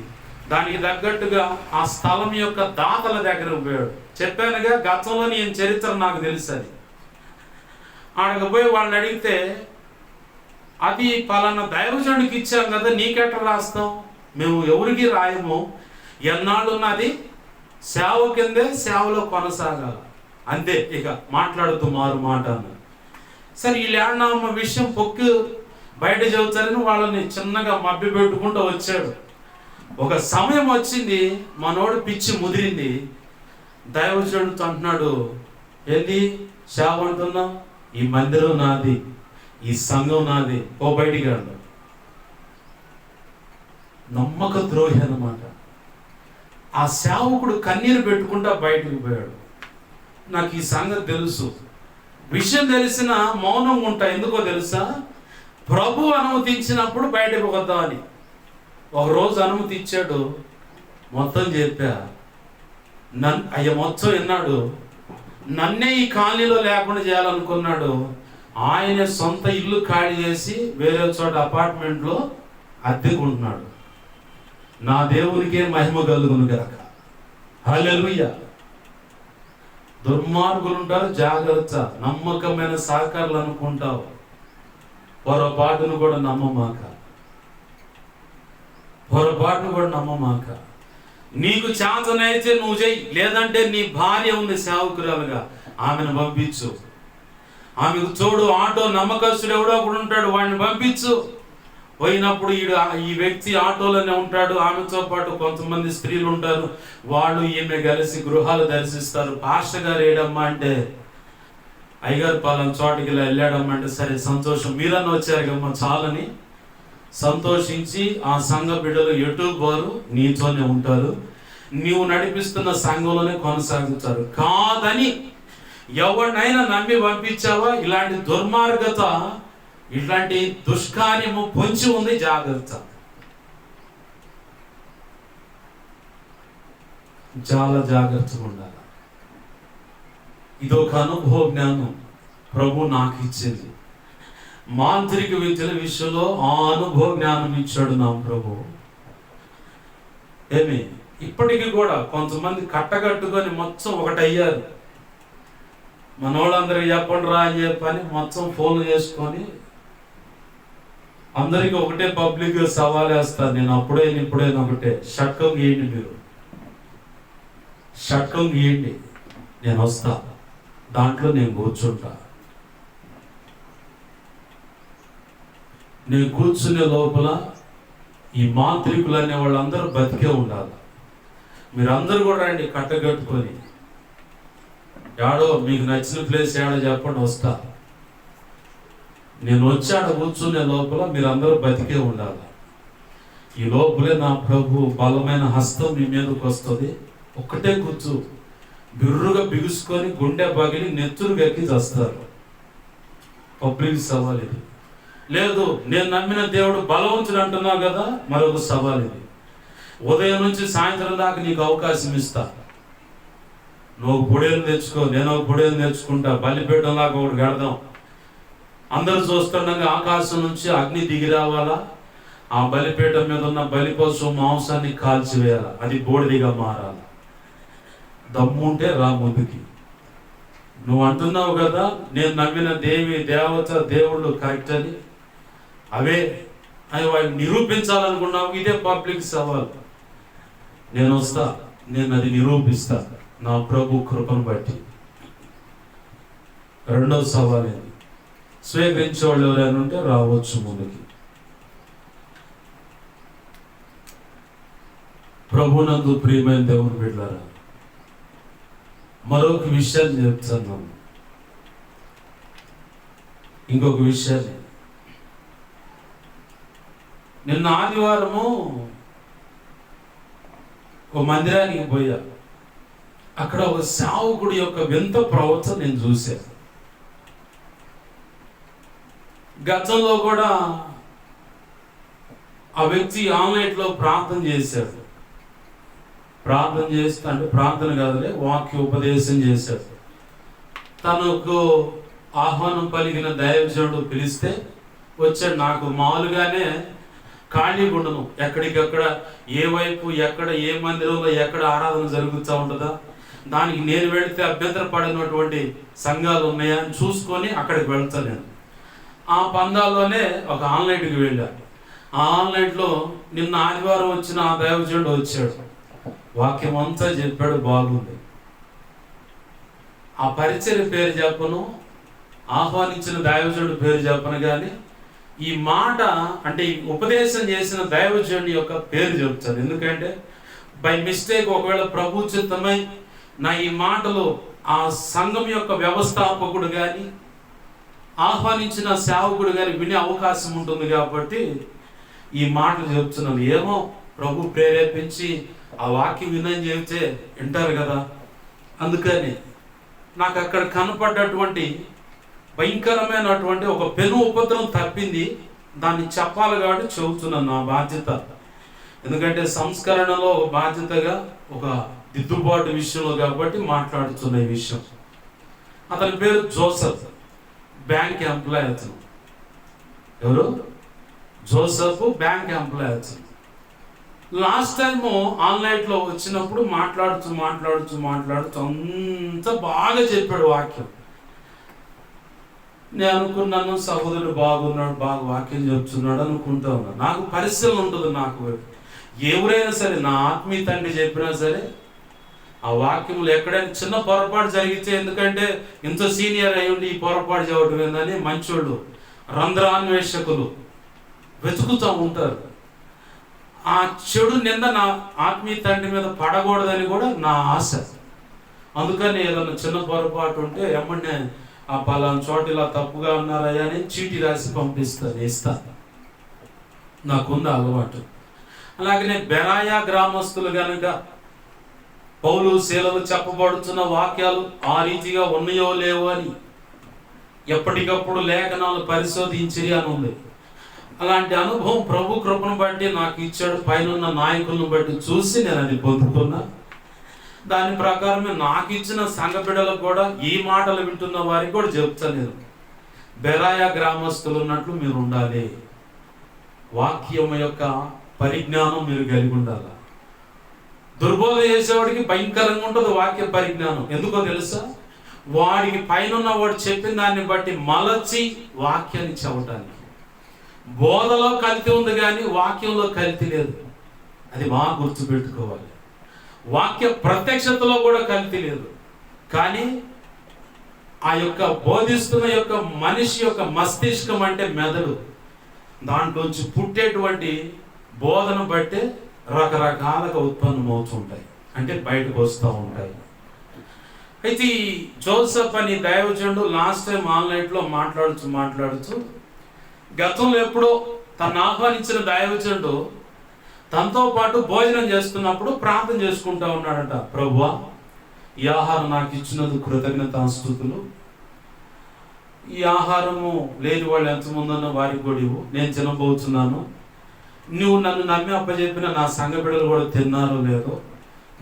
దానికి తగ్గట్టుగా ఆ స్థలం యొక్క దాతల దగ్గర పోయాడు. చెప్పానుగా గతంలో నేను చరిత్ర నాకు తెలుసు. ఆడకు పోయి వాళ్ళని అడిగితే, అది పలానా దైవజనుడికి ఇచ్చాం కదా, నీకెట్ట రాస్తాం, మేము ఎవరికి రాయము, ఎన్నాళ్ళున్నది సేవ కిందే, సేవలో కొనసాగాలి అంతే, ఇక మాట్లాడుతూ మారు మాట అన్నారు. సరే ఈ ల్యాండ్ విషయం పొక్కి బయట చెబుతారని వాళ్ళని చిన్నగా మభ్య పెట్టుకుంటూ వచ్చాడు. ఒక సమయం వచ్చింది, మనోడు పిచ్చి ముదిరింది. దైవజనుడితో అంటున్నాడు, ఏంది సేవ అంటున్నావు, ఈ మందిరం నాది, ఈ సంఘం నాది, ఓ బయటికి రండి. నమ్మక ద్రోహి అన్నమాట. ఆ సేవకుడు కన్నీరు పెట్టుకుంటా బయటికి పోయాడు. నాకు ఈ సంగతి తెలుసు, విషయం తెలిసిన మౌనం ఉంటా. ఎందుకో తెలుసా, ప్రభు అనుమతించినప్పుడు బయటకు వద్దామని. ఒకరోజు అనుమతి ఇచ్చాడు, మొత్తం చెప్పా. అయ్య మొత్తం విన్నాడు. నన్నే ఈ కాలనీలో లేకుండా చేయాలనుకున్నాడు. ఆయన సొంత ఇల్లు ఖాళీ చేసి వేరే చోట అపార్ట్మెంట్లో అద్దెకుంటున్నాడు. నా దేవునికే మహిమ కలుగును గాక. హల్లెలూయా. దుర్మార్గులు ఉంటారు, జాగ్రత్త. నమ్మకమైన సహకారులు అనుకుంటావు, పొరపాటును కూడా నమ్మమాక, పొరపాటును కూడా నమ్మమాక. నీకు చేతనైతే నువ్వు చెయ్యి, లేదంటే నీ భార్య ఉంది సేవకురాలుగా, ఆమెను పంపించు. ఆమెకు తోడు ఆటో నమ్మకస్తుడు ఎవడో ఒకడు ఉంటాడు, వాడిని పంపించు. పోయినప్పుడు ఈ వ్యక్తి ఆటోలోనే ఉంటాడు, ఆమెతో పాటు కొంతమంది స్త్రీలు ఉంటారు, వాళ్ళు ఈమె కలిసి గృహాలు దర్శిస్తారు. పాస్టర్ గారు ఏడమ్మా అంటే, అయ్యగారు పలానా చోటికి వెళ్ళాడమ్మా అంటే, సరే సంతోషం, మీరన్నా వచ్చారు కమ్మా చాలని సంతోషించి ఆ సంఘ బిడ్డలు ఎటు వారు నీతోనే ఉంటారు, నీవు నడిపిస్తున్న సంఘంలోనే కొనసాగుతారు. కాదని ఎవరినైనా నమ్మి పంపించావా, ఇలాంటి దుర్మార్గత, ఇట్లాంటి దుష్కార్యము పొంచి ఉంది, జాగ్రత్త. చాలా జాగ్రత్తగా ఉండాలి. ఇదొక అనుభవ జ్ఞానం ప్రభు నాకు ఇచ్చింది. మాంత్రిక విద్యల విషయంలో ఆ అనుభవ జ్ఞానం ఇచ్చాడు నా ప్రభు. ఏమి ఇప్పటికీ కూడా కొంతమంది కట్టగట్టుకొని మొత్తం ఒకటయ్యారు. మనోళ్ళందరికీ చెప్పండి రా అని చెప్పని మొత్తం ఫోన్లు చేసుకొని అందరికీ ఒకటే పబ్లిక్ సవాల్ వేస్తారు. నేను ఇప్పుడే ఒకటే షట్కం గీయండి, మీరు షట్కం గీయండి, నేను వస్తా, దాంట్లో నేను కూర్చుంటా. నేను కూర్చునే లోపల ఈ మాంత్రికులు అనే వాళ్ళందరూ బతికే ఉండాలి. మీరందరూ కూడా రండి కట్టగట్టుకొని, యాడో మీకు నచ్చిన ప్లేస్ యాడో చెప్పండి, వస్తా. నేను వచ్చి ఆడ కూర్చునే లోపల మీరందరూ బతికే ఉండాలి. ఈ లోపలే నా ప్రభు బలమైన హస్తం మీ మీదకి వస్తుంది. ఒక్కటే కూర్చు బిర్రుగా బిగుసుకొని గుండె పగిలి నెత్తురు గక్కి చేస్తారు. పబ్లిక్ సవాల్ ఇది. లేదు, నేను నమ్మిన దేవుడు బలవంతుడు అంటున్నావు కదా, మరొక సవాల్ ఇది. ఉదయం నుంచి సాయంత్రం దాకా నీకు అవకాశం ఇస్తా. నువ్వు పొడేలు తెచ్చుకో, నేను ఒక పొడేలు తెచ్చుకుంటా, బలిపీఠంలాగా ఒకటి కడదాం. అందరూ చూస్తుండగా ఆకాశం నుంచి అగ్ని దిగి రావాలా, ఆ బలిపీఠం మీద ఉన్న బలిపశు మాంసాన్ని కాల్చివేయాలి, అది బూడిదిగా మారాలి. దమ్ముంటే రా ముందుకి. నువ్వు అంటున్నావు కదా నేను నమ్మిన దేవుళ్ళు కరెక్ట్ అని, అవే అని వాటిని నిరూపించాలనుకున్నావు. ఇదే పబ్లిక్ సవాల్. నేను వస్తా, నేను అది నిరూపిస్తా నా ప్రభు కృపను బట్టి. రెండవ సవాల్ ఏంది? స్వీకరించే వాళ్ళు ఎవరైనా ఉంటే రావచ్చు ముందుకి. ప్రభునందు ప్రియమైన దేవుని బిడ్డలారా, మరొక విషయాన్ని చెప్తున్నాను. ఇంకొక విషయాన్ని, నిన్న ఆదివారము ఒక మందిరానికి పోయా. అక్కడ ఒక సేవకుడి యొక్క వింత ప్రవర్తన నేను చూశాను. గతంలో కూడా ఆ వ్యక్తి ఆన్లైన్లో ప్రార్థన చేశాడు. ప్రార్థన చేస్తా అంటే ప్రార్థన కాదులే, వాక్య ఉపదేశం చేశాడు. తనకు ఆహ్వానం పలికిన దైవజనుడు పిలిస్తే వచ్చాడు. నాకు మామూలుగానే ఖాళీ ఉండను, ఎక్కడికక్కడ ఏ వైపు ఎక్కడ ఏ మందిరంలో ఎక్కడ ఆరాధన జరుగుతూ ఉంటుందా, దానికి నేను వెళితే అభ్యంతర పడినటువంటి సంఘాలు ఉన్నాయా అని చూసుకొని అక్కడికి వెళ్తాను. నేను ఆ పందాల్లోనే ఒక ఆన్లైన్కి వెళ్ళాను. ఆ ఆన్లైన్లో నిన్న ఆదివారం వచ్చిన ఆ దైవజనుడు వచ్చాడు. వాక్యం అంతా చెప్పాడు, బాగుంది. ఆ పరిచయ పేరు చెప్పను, ఆహ్వానించిన దైవజనుడు పేరు చెప్పను, కానీ ఈ మాట అంటే ఈ ఉపదేశం చేసిన దైవజనుడి యొక్క పేరు చెప్తాను. ఎందుకంటే బై మిస్టేక్ ఒకవేళ ప్రభు చిత్తమై నా ఈ మాటలు ఆ సంఘం యొక్క వ్యవస్థాపకుడు కానీ ఆహ్వానించిన సేవకుడు కానీ వినే అవకాశం ఉంటుంది కాబట్టి ఈ మాటలు చెప్తున్నాను. ఏమో ప్రభు ప్రేరేపించి ఆ వాక్యం వినని చెబితే వింటారు కదా. అందుకని నాకు అక్కడ కనపడ్డటువంటి భయంకరమైనటువంటి ఒక పెను ఉపద్రవం తప్పింది. దాన్ని చెప్పాలి కాబట్టి చెబుతున్నాను, నా బాధ్యత. ఎందుకంటే సంస్కరణలో ఒక బాధ్యతగా ఒక దిద్దుబాటు విషయంలో కాబట్టి మాట్లాడుతున్న ఈ విషయం. అతని పేరు జోసెఫ్, బ్యాంక్ ఎంప్లాయ్. అతను ఎవరు? Joseph, bank employee. అతను లాస్ట్ టైము ఆన్లైన్లో వచ్చినప్పుడు మాట్లాడుతూ అంత బాగా చెప్పాడు వాక్యం. నేను అనుకున్నాను సహోదరుడు బాగున్నాడు, బాగా వాక్యం చెప్తున్నాడు అనుకుంటా ఉన్నాను. నాకు పరిశీలన ఉంటుంది. నాకు ఎవరైనా సరే, నా ఆత్మీయ తండ్రి చెప్పినా సరే ఆ వాక్యంలో ఎక్కడైనా చిన్న పొరపాటు జరిగితే, ఎందుకంటే ఇంత సీనియర్ అయ్యుండి ఈ పొరపాటు చేయడం ఏందని మంచోళ్ళు రంధ్రాన్వేషకులు వెతుకుతూ ఉంటారు. ఆ చెడు నింద నా ఆత్మీయ తండ్రి మీద పడకూడదని కూడా నా ఆశ. అందుకని ఏదన్నా చిన్న పొరపాటు ఉంటే ఎమ్మడే ఆ పలానా చోట ఇలా తప్పుగా ఉన్నారయ్యా అని చీటీ రాసి ఇస్తాను. నాకుంది అలవాటు. అలాగనే బెరాయా గ్రామస్తులు కనుక పౌలు శీలలు చెప్పబడుతున్న వాక్యాలు ఆ రీతిగా ఉన్నాయో లేవో అని ఎప్పటికప్పుడు లేఖనాలు పరిశోధించి అని ఉంది. అలాంటి అనుభవం ప్రభు కృపను బట్టి నాకు ఇచ్చాడు. పైన నాయకులను బట్టి చూసి నేను అది పొందుకున్నా. దాని ప్రకారమే నాకు ఇచ్చిన సంఘ బిడ్డలకు కూడా ఈ మాటలు వింటున్న వారికి కూడా చెప్తాను నేను. బెరాయా గ్రామస్తులు ఉన్నట్లు మీరు ఉండాలి. వాక్యం యొక్క పరిజ్ఞానం మీరు కలిగి ఉండాలి. దుర్బోధ చేసేవాడికి భయంకరంగా ఉంటుంది వాక్య పరిజ్ఞానం. ఎందుకో తెలుసా? వాడికి పైన వాడు చెప్పిన దాన్ని బట్టి మలచి వాక్యాన్ని చెప్పటానికి. బోధలో కల్తీ ఉంది కానీ వాక్యంలో కల్తీ లేదు. అది బాగా గుర్తుపెట్టుకోవాలి. వాక్య ప్రత్యక్షతలో కూడా కల్తీ లేదు. కానీ ఆ యొక్క బోధిస్తున్న యొక్క మనిషి యొక్క మస్తిష్కం అంటే మెదడు, దాంట్లోంచి పుట్టేటువంటి బోధన బట్టే రకరకాలుగా ఉత్పన్నం అవుతుంటాయి, అంటే బయటకు వస్తూ ఉంటాయి. అయితే ఈ జోసెఫ్ అని దైవజనుడు లాస్ట్ టైం ఆన్లైన్లో మాట్లాడుతూ గతంలో ఎప్పుడో తను ఆహ్వానించిన దైవజనుడు తనతో పాటు భోజనం చేస్తున్నప్పుడు ప్రార్థన చేసుకుంటా ఉన్నాడట. ప్రభువా, ఈ ఆహారం నాకు ఇచ్చినందుకు కృతజ్ఞతాస్తుతులు. ఈ ఆహారము లేని వాళ్ళు ఎంతమంది ఉన్నా వారికి కూడా ఇవ్వు, నేను తినబోతున్నాను. నువ్వు నన్ను నమ్మి అప్పచెప్పిన నా సంఘ బిడ్డలు కూడా తిన్నారో లేదో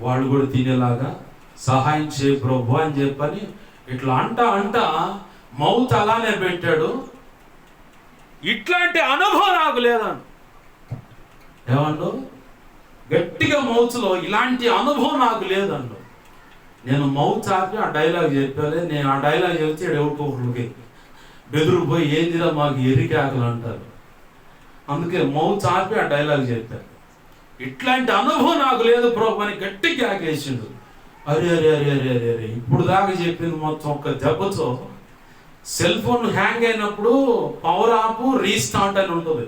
వాళ్ళు కూడా తినేలాగా సహాయం చేయ ప్రభు అని చెప్పని ఇట్లా అంట మౌత్ అలానే పెట్టాడు. ఇట్లాంటి అనుభవం నాకు లేదండి. ఏమండు? గట్టిగా మౌత్లో ఇలాంటి అనుభవం నాకు లేదండు. నేను మౌత్ ఆపి ఆ డైలాగ్ చెప్పాలి. నేను ఆ డైలాగ్ చెప్తే ఎవరికొకరికి బెదిరిపోయి ఏందిరా మాకు ఎరికాకలు అంటారు. అందుకే మౌత్ ఆపి ఆ డైలాగ్ చెప్పారు. ఇట్లాంటి అనుభవం నాకు లేదు ప్రభు అని గట్టిగా ఆగేసిండు. అరే అరే అరే అరే అరే అరే ఇప్పుడు దాకా చెప్పింది మొత్తం ఒక్క దెబ్బతో. సెల్ ఫోన్ హ్యాంగ్ అయినప్పుడు పవర్ ఆపు రీస్టార్ట్ అని ఉంటుంది.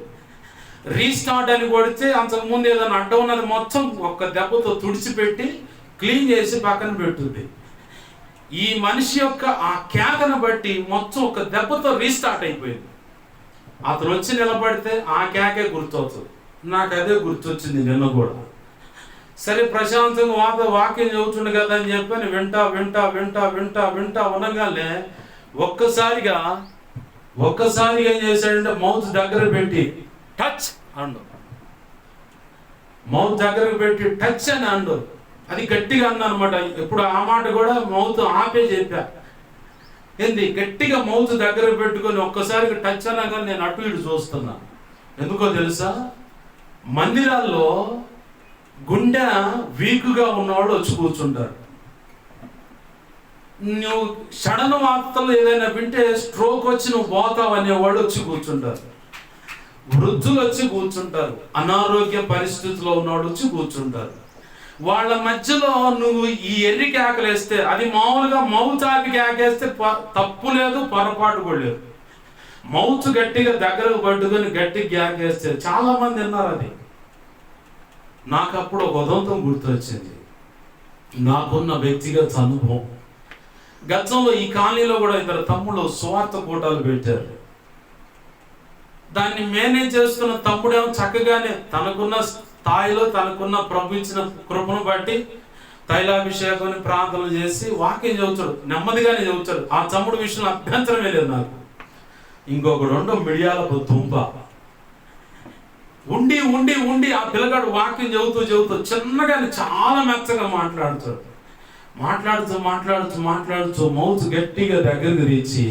రీస్టార్ట్ అని కొడితే అంతకుముందు ఏదైనా అడ్డం ఉన్నది మొత్తం ఒక్క దెబ్బతో తుడిచిపెట్టి క్లీన్ చేసి పక్కన పెట్టుద్ది. ఈ మనిషి యొక్క ఆ కేకను బట్టి మొత్తం ఒక దెబ్బతో రీస్టార్ట్ అయిపోయింది. అతను వచ్చి నిలబడితే ఆ కేకే గుర్తవుతుంది. నాకు అదే గుర్తొచ్చింది నిన్న కూడా. సరే ప్రశాంతంగా వాక్యం చదువుతుండే కదా అని చెప్పని వింటా ఉండగానే ఒక్కసారిగా ఏం చేశాడంటే మౌత్ దగ్గర పెట్టి టచ్ అండు. మౌత్ దగ్గరకు పెట్టి టచ్ అని అండు. అది గట్టిగా అన్నమాట. ఇప్పుడు ఆ మాట కూడా మౌత్ ఆపే చెప్పా. ఏంది గట్టిగా మౌత్ దగ్గర పెట్టుకొని ఒక్కసారిగా టచ్ అనగా నేను అటు ఇటు చూస్తున్నా. ఎందుకో తెలుసా? మందిరాల్లో గుండె వీక్గా ఉన్నవాడు వచ్చి కూర్చుంటారు. నువ్వు సడన్ వార్తలు ఏదైనా వింటే స్ట్రోక్ వచ్చి నువ్వు పోతావు అనేవాడు వచ్చి కూర్చుంటారు. వృద్ధులు వచ్చి కూర్చుంటారు. అనారోగ్య పరిస్థితిలో ఉన్నవాడు వచ్చి కూర్చుంటారు. వాళ్ళ మధ్యలో నువ్వు ఈ ఎర్రి కేకలేస్తే, అది మామూలుగా మౌత్ ఆపి కేకేస్తే తప్పు లేదు, పొరపాటు కూడా లేదు. మౌత్ గట్టిగా దగ్గరకు పట్టుకొని గట్టిగా కేకేస్తే చాలా మంది విన్నారు. అది నాకు అప్పుడు ఒక ఉదంతం గుర్తొచ్చింది. నాకున్న వ్యక్తిగత అనుభవం. గతంలో ఈ కాలనీలో కూడా ఇద్దరు తమ్ముళ్ళు స్వార్థ కూటాలు పెట్టారు. దాన్ని మేనేజ్ చేస్తున్న తమ్ముడేమో చక్కగానే తనకున్న స్థాయిలో తనకున్న ప్రభు ఇచ్చిన కృపను బట్టి తైలాభిషేకం ప్రార్థనలు చేసి వాక్యం చదువుతాడు, నెమ్మదిగానే చదువుతాడు. ఆ తమ్ముడు విషయంలో అభ్యంతరమే లేదు నాకు. ఇంకొకడు ఉండో మిడియాలపు తుంప ఉండి ఉండి ఉండి ఆ పిల్లగాడు వాక్యం చదువుతూ చిన్నగానే చాలా మెత్తగా మాట్లాడుతూ మౌత్ గట్టిగా దగ్గరికి తెచ్చి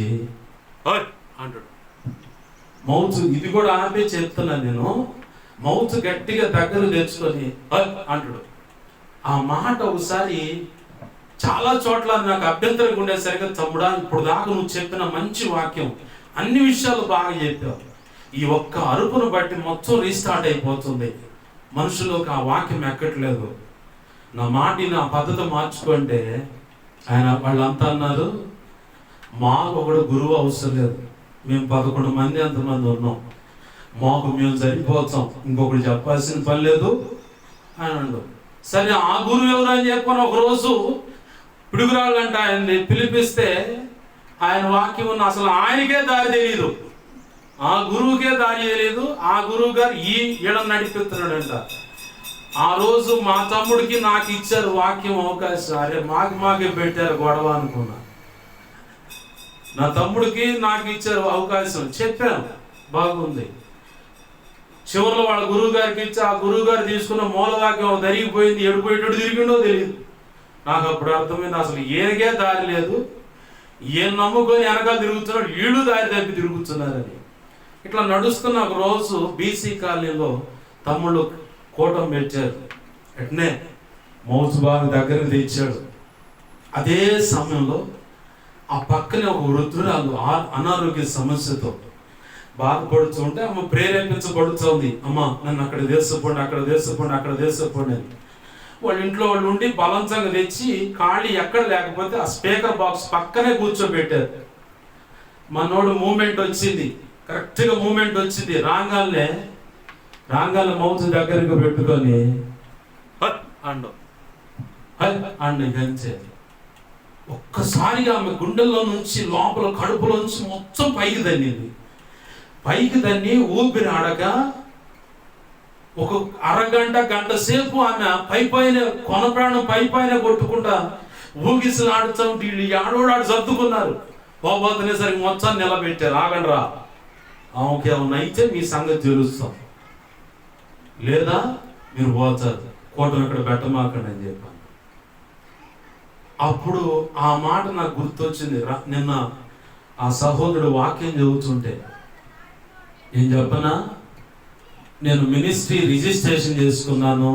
అంటాడు. మౌత్ ఇది కూడా ఆపే చెప్తున్నాను నేను. మౌత్ గట్టిగా దగ్గర తెచ్చుకొని అంటాడు. ఆ మాట ఒకసారి చాలా చోట్ల నాకు అభ్యంతరంగా ఉండేసరిగా, తమ్ముడా ఇప్పుడు దాకా నువ్వు చెప్పిన మంచి వాక్యం అన్ని విషయాలు బాగా చెప్పావు, ఈ ఒక్క అరుపును బట్టి మొత్తం రీస్టార్ట్ అయిపోతుంది, మనుషులకు ఆ వాక్యం ఎక్కట్లేదు, నా నా పద్ధతి మార్చుకుంటే ఆయన వాళ్ళంతా అన్నారు, మాకు ఒకడు గురువు అవసరం లేదు, మేము 11 మంది ఎంతమంది ఉన్నాం, మాకు మేము సరిపోతాం, ఇంకొకటి చెప్పాల్సిన పని లేదు అని అన్నాడు. సరే ఆ గురువు ఎవరు అని చెప్పని ఒకరోజు పిడుగురాళ్ళంట ఆయన్ని పిలిపిస్తే ఆయన వాక్యం ఉన్న అసలు ఆయనకే దారి తెలియదు, ఆ గురువుకే దారి తెలియదు. ఆ గురువు గారు ఈడ నడిపిస్తున్నాడంట. ఆ రోజు మా తమ్ముడికి నాకు ఇచ్చారు వాక్యం అవకాశం. అరే మాకే పెట్టారు గొడవ అనుకున్నా. నా తమ్ముడికి నాకు ఇచ్చారు అవకాశం, చెప్పాను బాగుంది. చివరిలో వాళ్ళ గురువు గారికి ఇచ్చి ఆ గురువు గారు తీసుకున్న మూలవాక్యం జరిగిపోయింది, ఎడిపోయేటట్టు తిరిగిండో తెలియదు. నాకు అప్పుడు అర్థమైంది, అసలు ఏరిగే దారి లేదు, ఏం నమ్ముకొని వెనకాల తిరుగుతున్నాడు, వీళ్ళు దారి తప్పి తిరుగుతున్నారని. ఇట్లా నడుస్తున్న ఒక రోజు బీసీ కాలనీలో తమ్ముళ్ళు కూటం పెట్టారు. వెంటనే మౌత్ బాగా దగ్గరకు తెచ్చాడు. అదే సమయంలో ఆ పక్కనే ఒక వృద్ధురాలు అనారోగ్య సమస్యతో బాధపడుతుంటే ఆమె ప్రేరేపించబడుతుంది, అమ్మ నన్ను అక్కడ తీసుకుపోండి, అక్కడ తీసుకుపోండి, అక్కడ తీసుకుపోండి అని. వాళ్ళ ఇంట్లో వాళ్ళు ఉండి బలంతంగా తెచ్చి ఖాళీ ఎక్కడ లేకపోతే ఆ స్పీకర్ బాక్స్ పక్కనే కూర్చోబెట్టారు. మనోడు మూమెంట్ వచ్చింది, కరెక్ట్గా మూమెంట్ వచ్చింది. రాగానే మౌత్ దగ్గరకు పెట్టుకొని అండు గంచే. ఒక్కసారిగా ఆమె గుండెల్లో నుంచి లోపల కడుపులోంచి మొత్తం పైకి దన్నింది. పైకి దన్ని ఊపిరి ఆడక ఒక అరగంట గంట సేపు ఆమె పైన కొన ప్రాణం పైన కొట్టుకుంటా ఊగిసలాడుతూ వీళ్ళు ఆడోడాడు సర్దుకున్నారు. పోబోతునేసరికి మొత్తాన్ని నిలబెట్టారు. ఆగండి రా, ఆమెకి ఏమన్నా అయితే మీ సంగతి తెలుస్తాం, లేదా మీరు పోతారు, కోటను ఇక్కడ పెట్టమాకండి అని చెప్పాను. అప్పుడు ఆ మాట నాకు గుర్తొచ్చింది. నిన్న ఆ సహోదరుడు వాక్యం చదువుతుంటే ఏం చెప్పనా, నేను మినిస్ట్రీ రిజిస్ట్రేషన్ చేసుకున్నాను,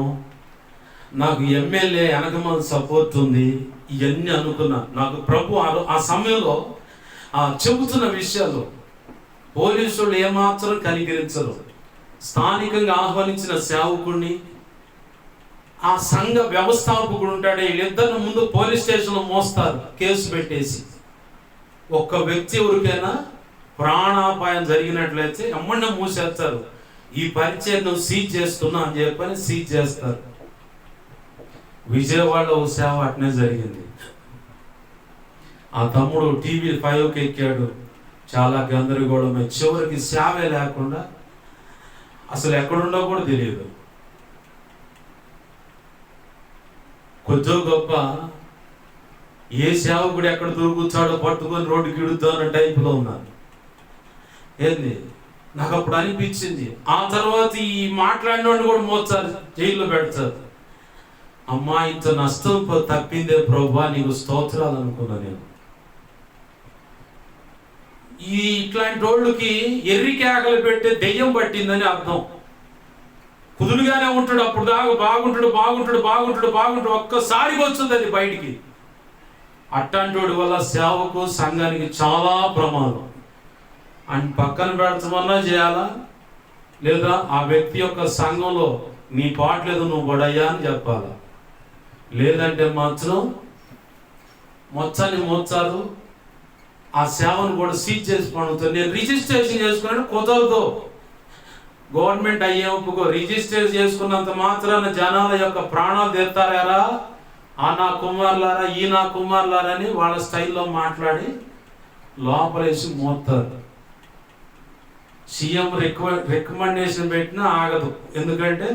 నాకు ఎమ్మెల్యే వెనకమాల సపోర్ట్ ఉంది, ఇవన్నీ అనుకున్నా. నాకు ప్రభు ఆ సమయంలో చెబుతున్న విషయాలు పోలీసులు ఏమాత్రం కనికరించరు. స్థానికంగా ఆహ్వానించిన సేవకుడిని, ఆ సంఘ వ్యవస్థాపకుడు ఉంటాడే, వీళ్ళిద్దరిని ముందు పోలీస్ స్టేషన్లో మోస్తారు కేసు పెట్టేసి. ఒక్క వ్యక్తి ఎవరికైనా ప్రాణాపాయం జరిగినట్లయితే ఎమ్మన్నా మూసేస్తారు. ఈ పరిచయం నువ్వు సీజ్ చేస్తున్నా అని చెప్పని సీజ్ చేస్తారు. విజయవాడలో ఓ సేవ అట్నే జరిగింది. ఆ తమ్ముడు టీవీ 5కి ఎక్కాడు, చాలా గందరగోళమై చివరికి సేవే లేకుండా అసలు ఎక్కడుండో కూడా తెలియదు. కొద్దో గొప్ప ఏ సేవకుడు ఎక్కడ దొరుకుతాడో పట్టుకొని రోడ్డుకి ఇడుతా అన్న టైపులో ఉన్నారు. ఏంది నాకు అప్పుడు అనిపించింది. ఆ తర్వాత ఈ మాట్లాడినోడిని కూడా మోస్తారు, జైల్లో పెడతారు. అమ్మా ఇంత నష్టం తప్పిందే ప్రభువా, నీకు స్తోత్రాలు అనుకున్నా నేను. ఇట్లాంటి వాళ్ళకి ఎర్రి కేకలు పెట్టే దెయ్యం పట్టిందని అర్థం. కుదురుగానే ఉంటాడు, అప్పుడు దాకా బాగుంటాడు, ఒక్కసారిగా వస్తుంది అది బయటికి. అట్లాంటి వల్ల సేవకు సంఘానికి చాలా ప్రమాదం. అని పక్కన పెడతామన్నా చేయాలా, లేదా ఆ వ్యక్తి యొక్క సంఘంలో నీ పాటలేదు నువ్వు పడయ్యా అని చెప్పాలా, లేదంటే మాత్రం మొత్తాన్ని మోస్తారు, ఆ సేవను కూడా సీజ్ చేసి పడుతుంది. నేను రిజిస్ట్రేషన్ చేసుకున్నాను, కుదరదు. గవర్నమెంట్ అయ్యే ఒప్పుకో. రిజిస్టర్ చేసుకున్నంత మాత్రాన జనాల యొక్క ప్రాణాలు తెస్తారా, ఆ నా కుమారులారా, ఈ నా కుమారులారా అని వాళ్ళ స్టైల్లో మాట్లాడి లోపలేసి మోస్తారు. సీఎం రికమెండేషన్ పెట్టినా ఆగదు, ఎందుకంటే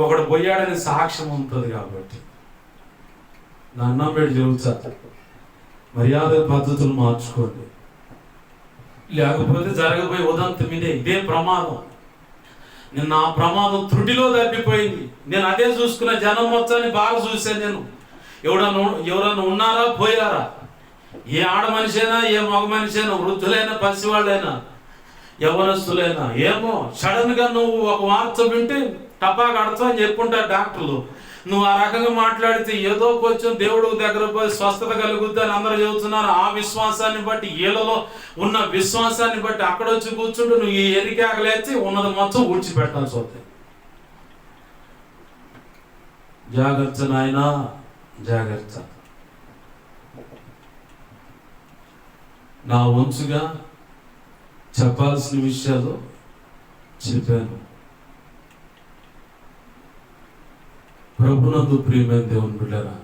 ఒకడు పోయాడని సాక్ష్యం ఉంటుంది కాబట్టి. దండం పెట్టి చెబుతా, మర్యాద పద్ధతులు మార్చుకోండి, లేకపోతే జరగబోయే ఉదంతం ఇదే ప్రమాదం. నిన్న ఆ ప్రమాదం త్రుటిలో తప్పిపోయింది. నేను అదే చూసుకున్న జనం మొత్తాన్ని బాగా చూశాను. నేను ఎవరన్నా ఉన్నారా పోయారా, ఏ ఆడ మనిషైనా ఏ మగ మనిషైనా, వృద్ధులైనా పసివాళ్ళైనా యవనస్తులైనా, ఏమో సడన్గా నువ్వు ఒక వార్త వింటే టపాకు అడతా అని చెప్పుంటారు డాక్టర్లు. నువ్వు ఆ రకంగా మాట్లాడితే ఏదో కొంచెం దేవుడు దగ్గర పోయి స్వస్థత కలుగుద్ది అని అందరూ చెబుతున్నారు. ఆ విశ్వాసాన్ని బట్టి, వీళ్ళలో ఉన్న విశ్వాసాన్ని బట్టి అక్కడ వచ్చి కూర్చుంటూ నువ్వు ఈ ఎరికాగలేచి ఉన్నది మొత్తం ఊడ్చిపెట్టాల్సి వస్తుంది. జాగ్రత్త నాయనా, జాగ్రత్త. నా వంతుగా చెప్పాల్సిన విషయాలు చెప్పాను. ప్రభునందు ప్రియమైన దేవుని బిడ్డలారా,